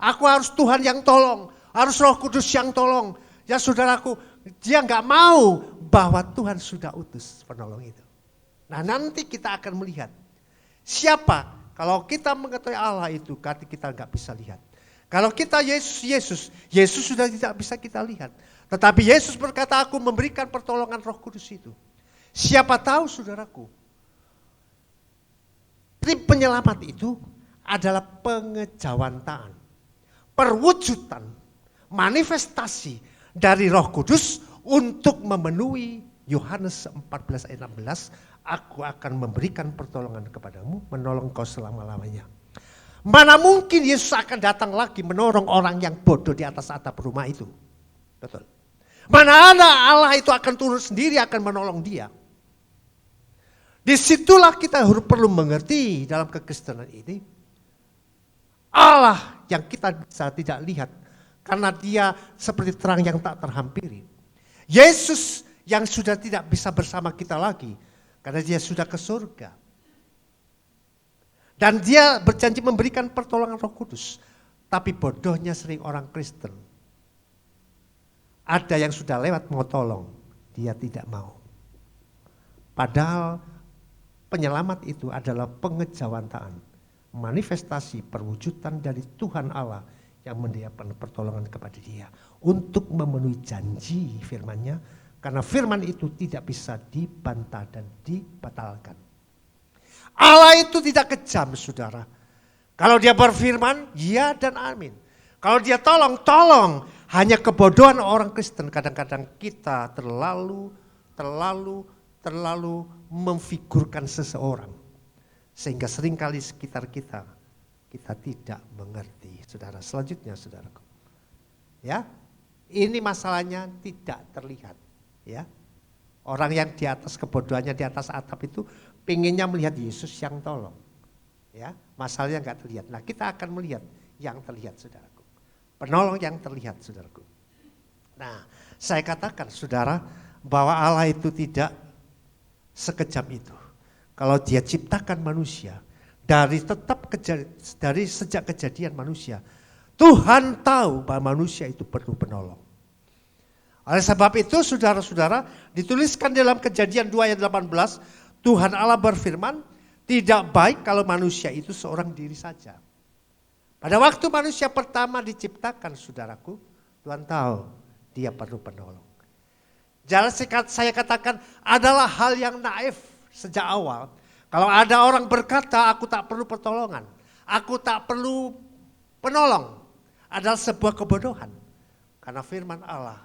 Speaker 2: Aku harus Tuhan yang tolong, harus Roh Kudus yang tolong. Ya saudaraku, dia enggak mau bahwa Tuhan sudah utus penolong itu. Nah nanti kita akan melihat siapa, kalau kita mengetahui Allah itu, kita enggak bisa lihat. Kalau kita Yesus sudah tidak bisa kita lihat. Tetapi Yesus berkata, aku memberikan pertolongan Roh Kudus itu. Siapa tahu saudaraku, tim penyelamat itu adalah pengejawantaan, perwujudan, manifestasi dari Roh Kudus untuk memenuhi Yohanes 14 ayat 16, aku akan memberikan pertolongan kepadamu, menolong kau selama-lamanya. Mana mungkin Yesus akan datang lagi menolong orang yang bodoh di atas atap rumah itu. Betul. Mana ada Allah itu akan turun sendiri akan menolong dia. Disitulah kita perlu mengerti dalam kekristenan ini. Allah yang kita bisa tidak lihat. Karena dia seperti terang yang tak terhampiri. Yesus yang sudah tidak bisa bersama kita lagi. Karena dia sudah ke surga. Dan dia berjanji memberikan pertolongan Roh Kudus. Tapi bodohnya sering orang Kristen. Ada yang sudah lewat mau tolong. Dia tidak mau. Padahal penyelamat itu adalah pengejawantaan. Manifestasi perwujudan dari Tuhan Allah yang mendiakan pertolongan kepada dia. Untuk memenuhi janji firman-Nya. Karena firman itu tidak bisa dibantah dan dibatalkan. Allah itu tidak kejam, saudara. Kalau dia berfirman, ya dan amin. Kalau dia tolong, tolong. Hanya kebodohan orang Kristen. Kadang-kadang kita terlalu memfigurkan seseorang. Sehingga seringkali sekitar kita tidak mengerti. Saudara, selanjutnya saudaraku. Ya, ini masalahnya tidak terlihat. Ya, orang yang di atas kebodohannya di atas atap itu pengennya melihat Yesus yang tolong. Ya, masalahnya enggak terlihat. Nah, kita akan melihat yang terlihat, saudaraku. Penolong yang terlihat, saudaraku. Nah, saya katakan, saudara, bahwa Allah itu tidak sekejam itu. Kalau dia ciptakan manusia, dari sejak kejadian manusia, Tuhan tahu bahwa manusia itu perlu penolong. Oleh sebab itu, saudara-saudara, dituliskan dalam Kejadian 2 ayat 18, Tuhan Allah berfirman, tidak baik kalau manusia itu seorang diri saja. Pada waktu manusia pertama diciptakan, saudaraku, Tuhan tahu dia perlu penolong. Jangan saya katakan adalah hal yang naif sejak awal. Kalau ada orang berkata, aku tak perlu pertolongan, aku tak perlu penolong, adalah sebuah kebodohan. Karena firman Allah,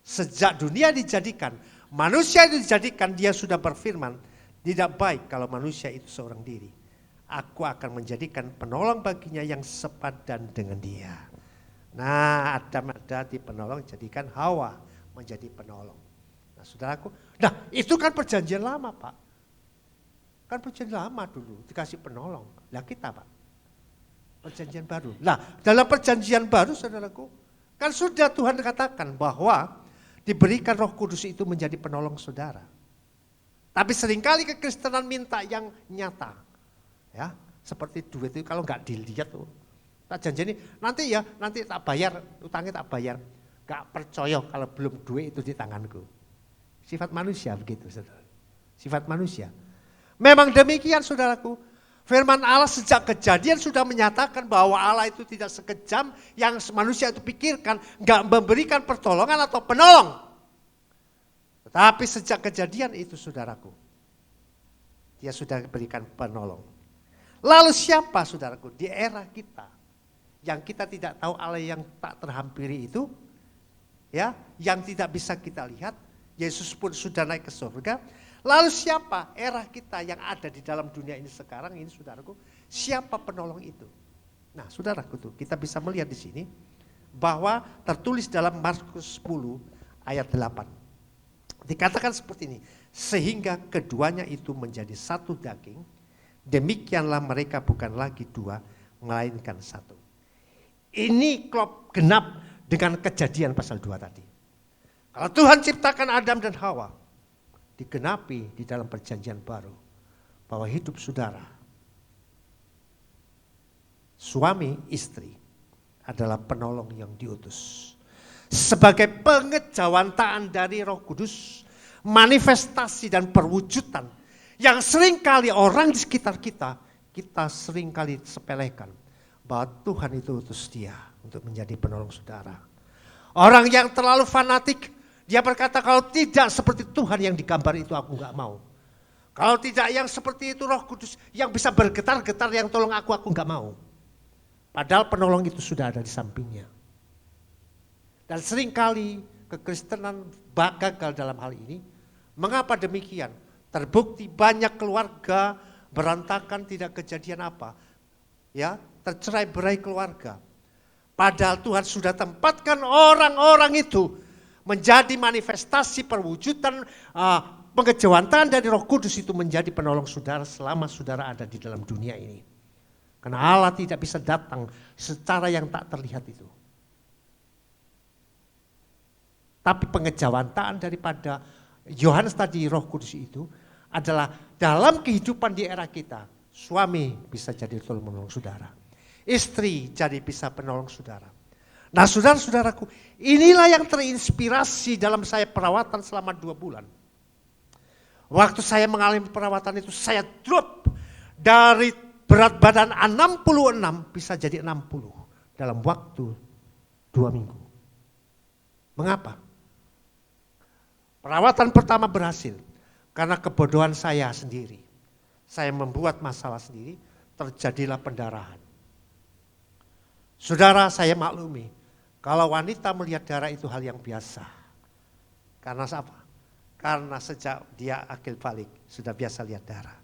Speaker 2: sejak dunia dijadikan, manusia itu dijadikan, dia sudah berfirman, tidak baik kalau manusia itu seorang diri. Aku akan menjadikan penolong baginya yang sepadan dengan dia. Nah, Adam ada di penolong, jadikan Hawa menjadi penolong. Nah, saudaraku, nah itu kan perjanjian lama, Pak. Kan perjanjian lama dulu dikasih penolong. Lah kita, Pak, perjanjian baru. Nah, dalam perjanjian baru, saudaraku, kan sudah Tuhan katakan bahwa diberikan Roh Kudus itu menjadi penolong saudara. Tapi seringkali kekristenan minta yang nyata. Ya, seperti duit itu kalau nggak dilihat tuh. Tak janji nanti tak bayar, utangnya tak bayar. Nggak percaya kalau belum duit itu di tanganku. Sifat manusia begitu, saudara. Sifat manusia. Memang demikian, saudaraku. Firman Allah sejak kejadian sudah menyatakan bahwa Allah itu tidak sekejam yang manusia itu pikirkan, nggak memberikan pertolongan atau penolong. Tetapi sejak kejadian itu, saudaraku, dia sudah berikan penolong. Lalu siapa, saudaraku, di era kita yang kita tidak tahu Allah yang tak terhampiri itu, ya, yang tidak bisa kita lihat, Yesus pun sudah naik ke surga. Lalu siapa era kita yang ada di dalam dunia ini sekarang ini, saudaraku, siapa penolong itu? Nah, saudaraku tuh, kita bisa melihat di sini bahwa tertulis dalam Markus 10 ayat 8. Dikatakan seperti ini, sehingga keduanya itu menjadi satu daging, demikianlah mereka bukan lagi dua, melainkan satu. Ini klop genap dengan Kejadian pasal 2 tadi. Kalau Tuhan ciptakan Adam dan Hawa, digenapi di dalam perjanjian baru bahwa hidup saudara, suami istri adalah penolong yang diutus sebagai pengejawantaan dari Roh Kudus, manifestasi dan perwujudan yang seringkali orang di sekitar kita seringkali sepelekan bahwa Tuhan itu utus dia untuk menjadi penolong saudara. Orang yang terlalu fanatik, dia berkata kalau tidak seperti Tuhan yang digambar itu aku enggak mau. Kalau tidak yang seperti itu Roh Kudus yang bisa bergetar-getar yang tolong aku enggak mau. Padahal penolong itu sudah ada di sampingnya. Dan seringkali kekristenan gagal dalam hal ini. Mengapa demikian? Terbukti banyak keluarga berantakan, tidak kejadian apa. Ya, tercerai-berai keluarga. Padahal Tuhan sudah tempatkan orang-orang itu menjadi manifestasi perwujudan pengejawantahan dari Roh Kudus itu menjadi penolong saudara selama saudara ada di dalam dunia ini. Karena Allah tidak bisa datang secara yang tak terlihat itu. Tapi pengejawantahan daripada Yohanes tadi, Roh Kudus itu adalah dalam kehidupan di era kita. Suami bisa jadi penolong saudara. Istri jadi bisa penolong saudara. Nah saudara-saudaraku, inilah yang terinspirasi dalam saya perawatan selama 2 bulan. Waktu saya mengalami perawatan itu saya drop dari berat badan 66 bisa jadi 60 dalam waktu 2 minggu. Mengapa? Perawatan pertama berhasil karena kebodohan saya sendiri. Saya membuat masalah sendiri, terjadilah pendarahan. Saudara, saya maklumi, kalau wanita melihat darah itu hal yang biasa. Karena apa? Karena sejak dia akil balik sudah biasa lihat darah.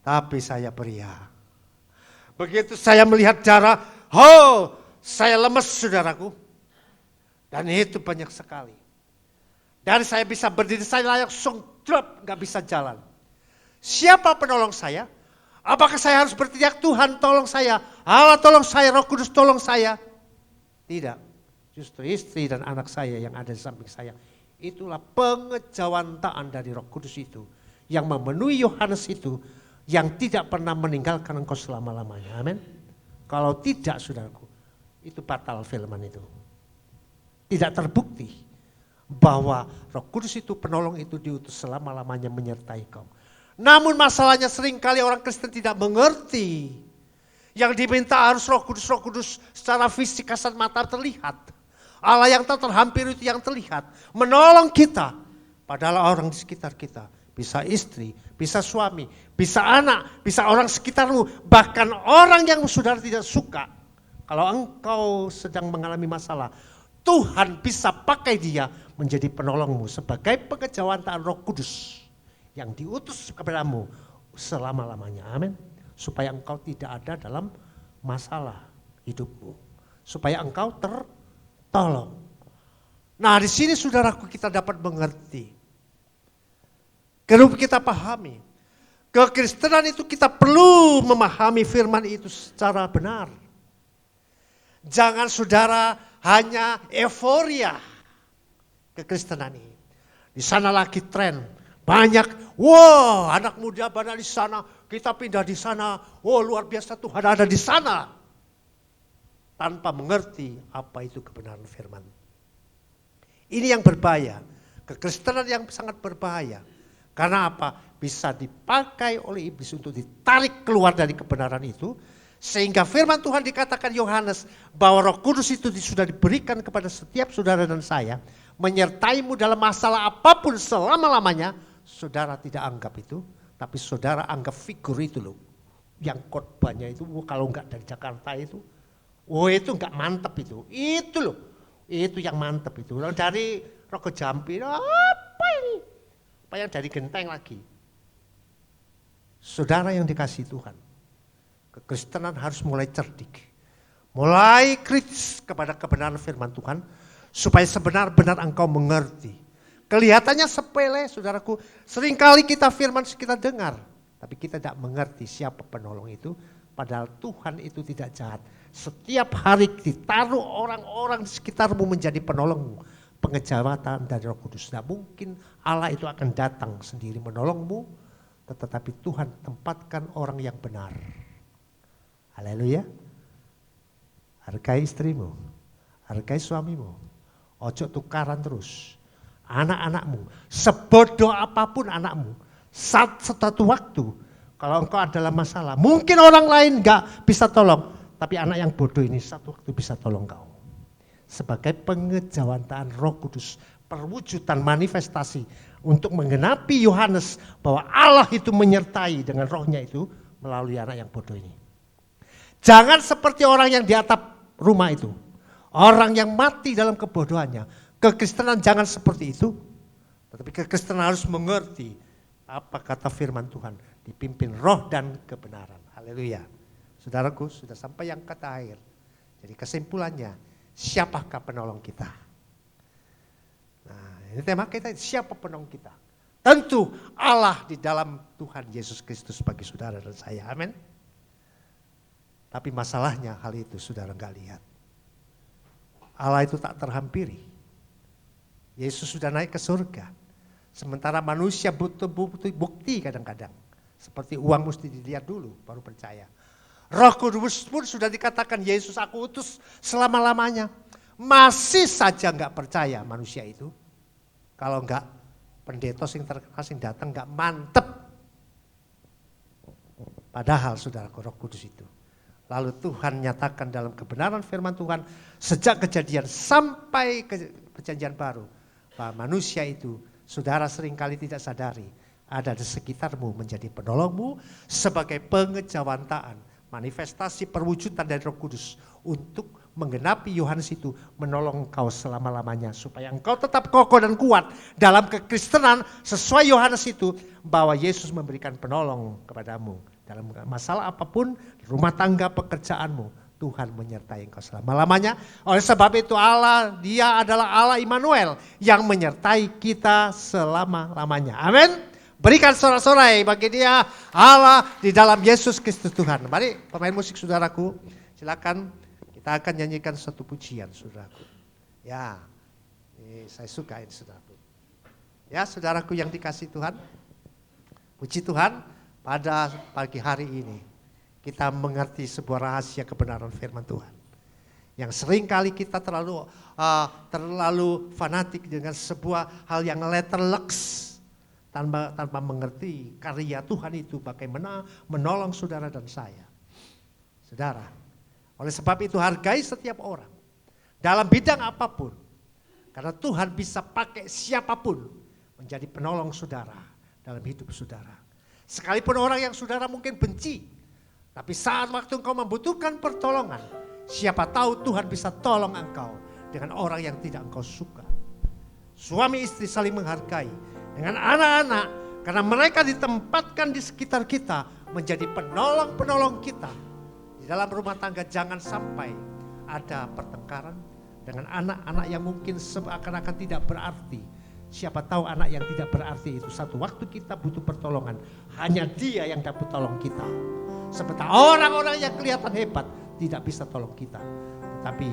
Speaker 2: Tapi saya pria. Begitu saya melihat darah, saya lemes saudaraku. Dan itu banyak sekali. Dan saya bisa berdiri, saya langsung drop, gak bisa jalan. Siapa penolong saya? Apakah saya harus berteriak, Tuhan tolong saya, Allah tolong saya, Roh Kudus tolong saya? Tidak, justru istri dan anak saya yang ada di samping saya. Itulah pengejawantaan dari Roh Kudus itu. Yang memenuhi Yohanes itu, yang tidak pernah meninggalkan engkau selama-lamanya. Amin. Kalau tidak saudaraku, itu batal firman itu. Tidak terbukti bahwa Roh Kudus itu, penolong itu diutus selama-lamanya menyertai kau. Namun masalahnya seringkali orang Kristen tidak mengerti. Yang diminta harus Roh Kudus secara fisik kasat mata terlihat. Allah yang tak terhampir itu yang terlihat. Menolong kita. Padahal orang di sekitar kita. Bisa istri, bisa suami, bisa anak, bisa orang sekitarmu. Bahkan orang yang saudara tidak suka. Kalau engkau sedang mengalami masalah, Tuhan bisa pakai dia menjadi penolongmu sebagai pengejawantahan Roh Kudus yang diutus kepadamu selama-lamanya. Amin. Supaya engkau tidak ada dalam masalah hidupmu. Supaya engkau tertolong. Nah, di sini saudaraku kita dapat mengerti. Kalau kita pahami, kekristenan itu kita perlu memahami firman itu secara benar. Jangan saudara hanya euforia kekristenan ini. Di sana lagi tren. Banyak, anak muda banyak di sana, kita pindah di sana, luar biasa Tuhan ada di sana. Tanpa mengerti apa itu kebenaran firman. Ini yang berbahaya, kekristenan yang sangat berbahaya. Karena apa? Bisa dipakai oleh iblis untuk ditarik keluar dari kebenaran itu. Sehingga firman Tuhan dikatakan Yohanes bahwa Roh Kudus itu sudah diberikan kepada setiap saudara dan saya. Menyertaimu dalam masalah apapun selama-lamanya. Saudara tidak anggap itu, tapi saudara anggap figur itu loh. Yang khotbahnya itu kalau enggak dari Jakarta itu, itu enggak mantep itu. Itu loh, itu yang mantep itu. Lalu dari Rogo Jampi, apa ini? Apa yang dari Genteng lagi? Saudara yang dikasihi Tuhan, kekristenan harus mulai cerdik. Mulai kritis kepada kebenaran firman Tuhan, supaya sebenar-benar engkau mengerti. Kelihatannya sepele saudaraku, seringkali kita firman kita dengar, tapi kita tidak mengerti siapa penolong itu, padahal Tuhan itu tidak jahat. Setiap hari ditaruh orang-orang di sekitarmu menjadi penolongmu, pengejawatan dari Roh Kudus. Tidak mungkin Allah itu akan datang sendiri menolongmu, tetapi Tuhan tempatkan orang yang benar. Haleluya. Hargai istrimu, hargai suamimu, ojo tukaran terus. Anak-anakmu, sebodoh apapun anakmu, satu waktu kalau engkau adalah masalah, mungkin orang lain gak bisa tolong, tapi anak yang bodoh ini satu waktu bisa tolong kau. Sebagai pengejawantahan Roh Kudus, perwujudan manifestasi untuk menggenapi Yohanes bahwa Allah itu menyertai dengan rohnya itu melalui anak yang bodoh ini. Jangan seperti orang yang di atap rumah itu. Orang yang mati dalam kebodohannya. Kekristenan jangan seperti itu, tetapi kekristenan harus mengerti apa kata firman Tuhan, dipimpin roh dan kebenaran. Haleluya. Saudaraku, sudah sampai yang kata akhir. Jadi kesimpulannya, siapakah penolong kita? Nah, ini tema kita, siapa penolong kita? Tentu Allah di dalam Tuhan Yesus Kristus bagi saudara dan saya. Amin. Tapi masalahnya hal itu saudara enggak lihat. Allah itu tak terhampiri. Yesus sudah naik ke surga. Sementara manusia butuh bukti kadang-kadang. Seperti uang mesti dilihat dulu baru percaya. Roh Kudus pun sudah dikatakan Yesus aku utus selama-lamanya. Masih saja enggak percaya manusia itu. Kalau enggak pendeta sing terkenal sing datang enggak mantep. Padahal saudaraku Roh Kudus itu. Lalu Tuhan nyatakan dalam kebenaran firman Tuhan sejak kejadian sampai ke perjanjian baru. Bahwa manusia itu saudara seringkali tidak sadari ada di sekitarmu menjadi penolongmu sebagai pengejawantaan. Manifestasi perwujudan dari Roh Kudus untuk menggenapi Yohanes itu menolong engkau selama-lamanya. Supaya engkau tetap kokoh dan kuat dalam kekristenan sesuai Yohanes itu. Bahwa Yesus memberikan penolong kepadamu. Dalam masalah apapun, rumah tangga, pekerjaanmu. Tuhan menyertai engkau selama-lamanya. Oleh sebab itu Allah, dia adalah Allah Immanuel yang menyertai kita selama-lamanya. Amin. Berikan sorak-sorai bagi dia Allah di dalam Yesus Kristus Tuhan. Mari pemain musik saudaraku, silakan kita akan nyanyikan satu pujian saudaraku. Ya, ini saya suka ini saudaraku. Ya saudaraku yang dikasih Tuhan, puji Tuhan pada pagi hari ini. Kita mengerti sebuah rahasia kebenaran firman Tuhan. Yang seringkali kita terlalu fanatik dengan sebuah hal yang letterlux. Tanpa mengerti karya Tuhan itu bagaimana menolong saudara dan saya. Saudara, oleh sebab itu hargai setiap orang. Dalam bidang apapun. Karena Tuhan bisa pakai siapapun menjadi penolong saudara dalam hidup saudara. Sekalipun orang yang saudara mungkin benci. Tapi saat waktu engkau membutuhkan pertolongan, siapa tahu Tuhan bisa tolong engkau dengan orang yang tidak engkau suka. Suami istri saling menghargai dengan anak-anak karena mereka ditempatkan di sekitar kita menjadi penolong-penolong kita. Di dalam rumah tangga jangan sampai ada pertengkaran dengan anak-anak yang mungkin seakan-akan tidak berarti. Siapa tahu anak yang tidak berarti itu satu waktu kita butuh pertolongan, hanya dia yang dapat tolong kita. Sementara orang-orang yang kelihatan hebat tidak bisa tolong kita. Tetapi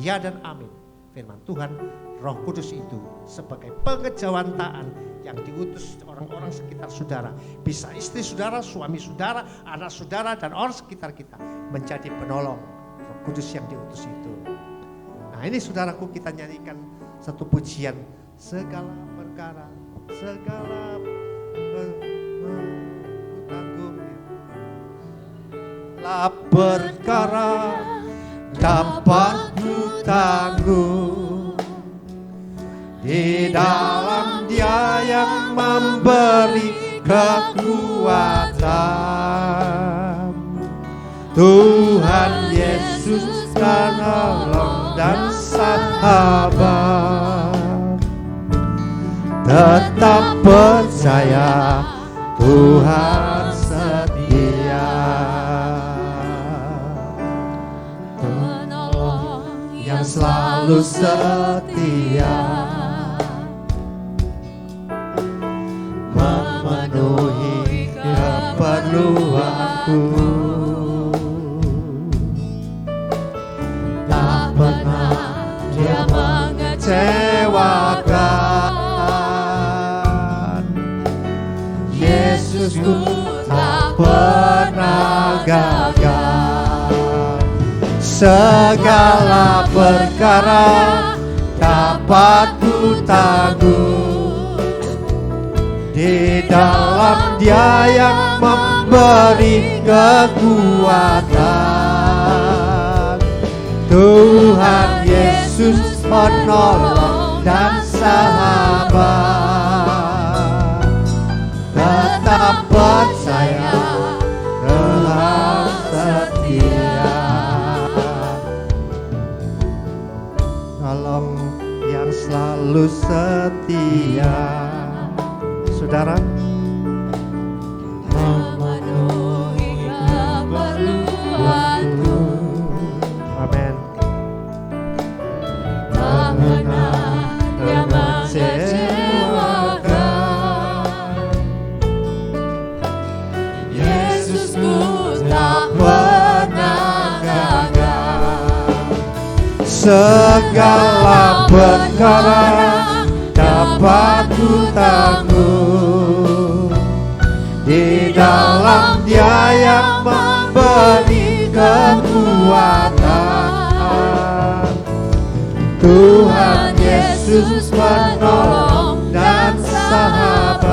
Speaker 2: ya dan amin. Firman Tuhan, Roh Kudus itu sebagai pengejawantaan yang diutus orang-orang sekitar saudara. Bisa istri saudara, suami saudara, anak saudara, dan orang sekitar kita menjadi penolong Roh Kudus yang diutus itu. Nah ini saudaraku kita nyanyikan satu pujian. Segala perkara, segala tanggung. La perkara dapat ku tanggung di dalam Dia yang memberi kekuatan. Tuhan Yesus penolong dan sahabat. Tetap percaya Tuhan setia. Penolong yang selalu setia, memenuhi keperluanku. Tak pernah Dia mengecewakan. Yesusku tak pernah gagal. Segala perkara dapat ku tanggung di dalam Dia yang memberi kekuatan. Tuhan Yesus penolong dan sahabat. Tetap percaya Tuhan setia. Tolong yang selalu selalu setia. Saudara,
Speaker 1: memenuhi keperluanku.
Speaker 2: amin.
Speaker 1: Tak pernah Dia mengecewakan. Yesusku tak pernah gagal.
Speaker 2: Segala perkara dapat ku tanggung di dalam Dia yang memberi kekuatan. Tuhan Yesus penolong dan sahabat.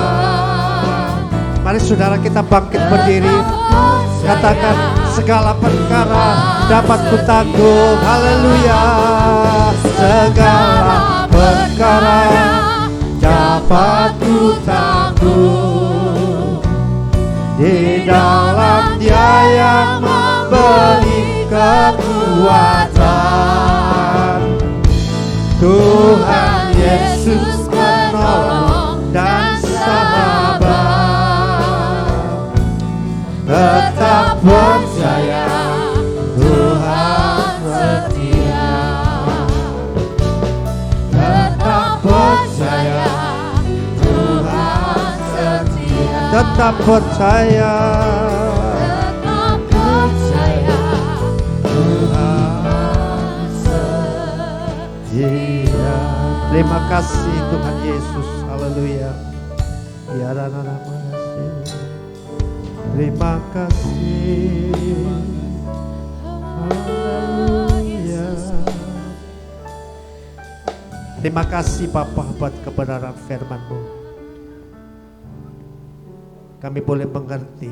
Speaker 2: Mari saudara kita bangkit berdiri. Katakan, segala perkara dapat ku tanggung. Haleluya. Segala perkara dapat ku tanggung di dalam Dia yang memberi kekuatan. Tuhan Yesus penolong dan sahabat. Tetap percaya Tuhan setia. Tetap percaya Tuhan setia. Tetap percaya. Tetap percaya Tuhan setia. Terima kasih Tuhan Yesus. Haleluya. Ya nama kasih. Terima kasih. Haleluya. Terima kasih Bapa buat kebenaran firman-Mu. Kami boleh mengerti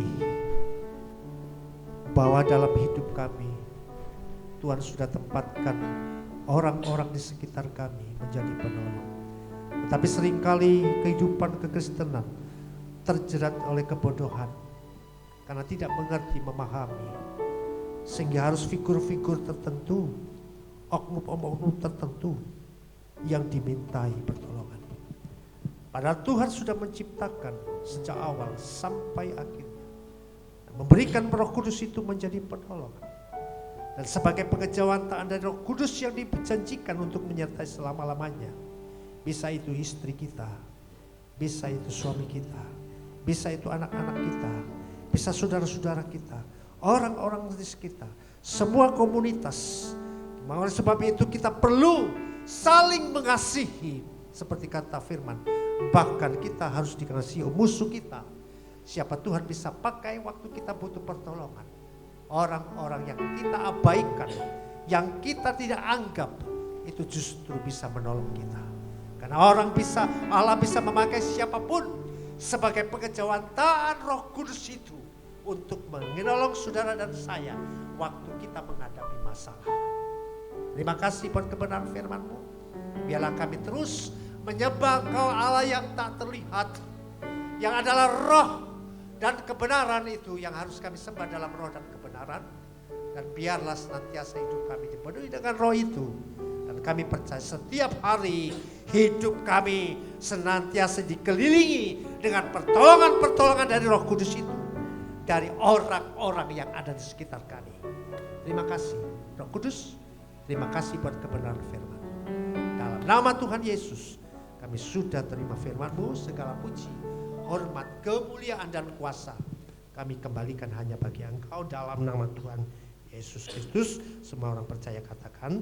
Speaker 2: bahwa dalam hidup kami Tuhan sudah tempatkan orang-orang di sekitar kami menjadi penolong. Tetapi seringkali kehidupan kekristenan terjerat oleh kebodohan karena tidak mengerti, memahami, sehingga harus figur-figur tertentu, oknum-oknum tertentu yang dimintai pertolongan. Padahal Tuhan sudah menciptakan sejak awal sampai akhirnya, memberikan Roh Kudus itu menjadi penolongan. Dan sebagai pengejawantaan dari Roh Kudus yang dijanjikan untuk menyertai selama-lamanya, bisa itu istri kita, bisa itu suami kita, bisa itu anak-anak kita, bisa saudara-saudara kita, orang-orang di sekitar, semua komunitas. Oleh sebab itu kita perlu saling mengasihi seperti kata firman. Bahkan kita harus dikasihi musuh kita. Siapa Tuhan bisa pakai waktu kita butuh pertolongan. Orang-orang yang kita abaikan, yang kita tidak anggap, itu justru bisa menolong kita. Karena Allah bisa memakai siapapun sebagai pengejawantaan Roh Kudus itu untuk menolong saudara dan saya waktu kita menghadapi masalah. Terima kasih buat kebenaran firman-Mu. Biarlah kami terus menyembah Engkau Allah yang tak terlihat, yang adalah roh dan kebenaran itu yang harus kami sembah dalam roh dan kebenaran. Dan biarlah senantiasa hidup kami dipenuhi dengan roh itu. Dan kami percaya setiap hari hidup kami senantiasa dikelilingi dengan pertolongan-pertolongan dari Roh Kudus itu. Dari orang-orang yang ada di sekitar kami. Terima kasih Roh Kudus. Terima kasih buat kebenaran firman. Dalam nama Tuhan Yesus kami sudah terima firman-Mu. Segala puji, hormat, kemuliaan dan kuasa kami kembalikan hanya bagi Engkau dalam nama Tuhan Yesus Kristus. Semua orang percaya katakan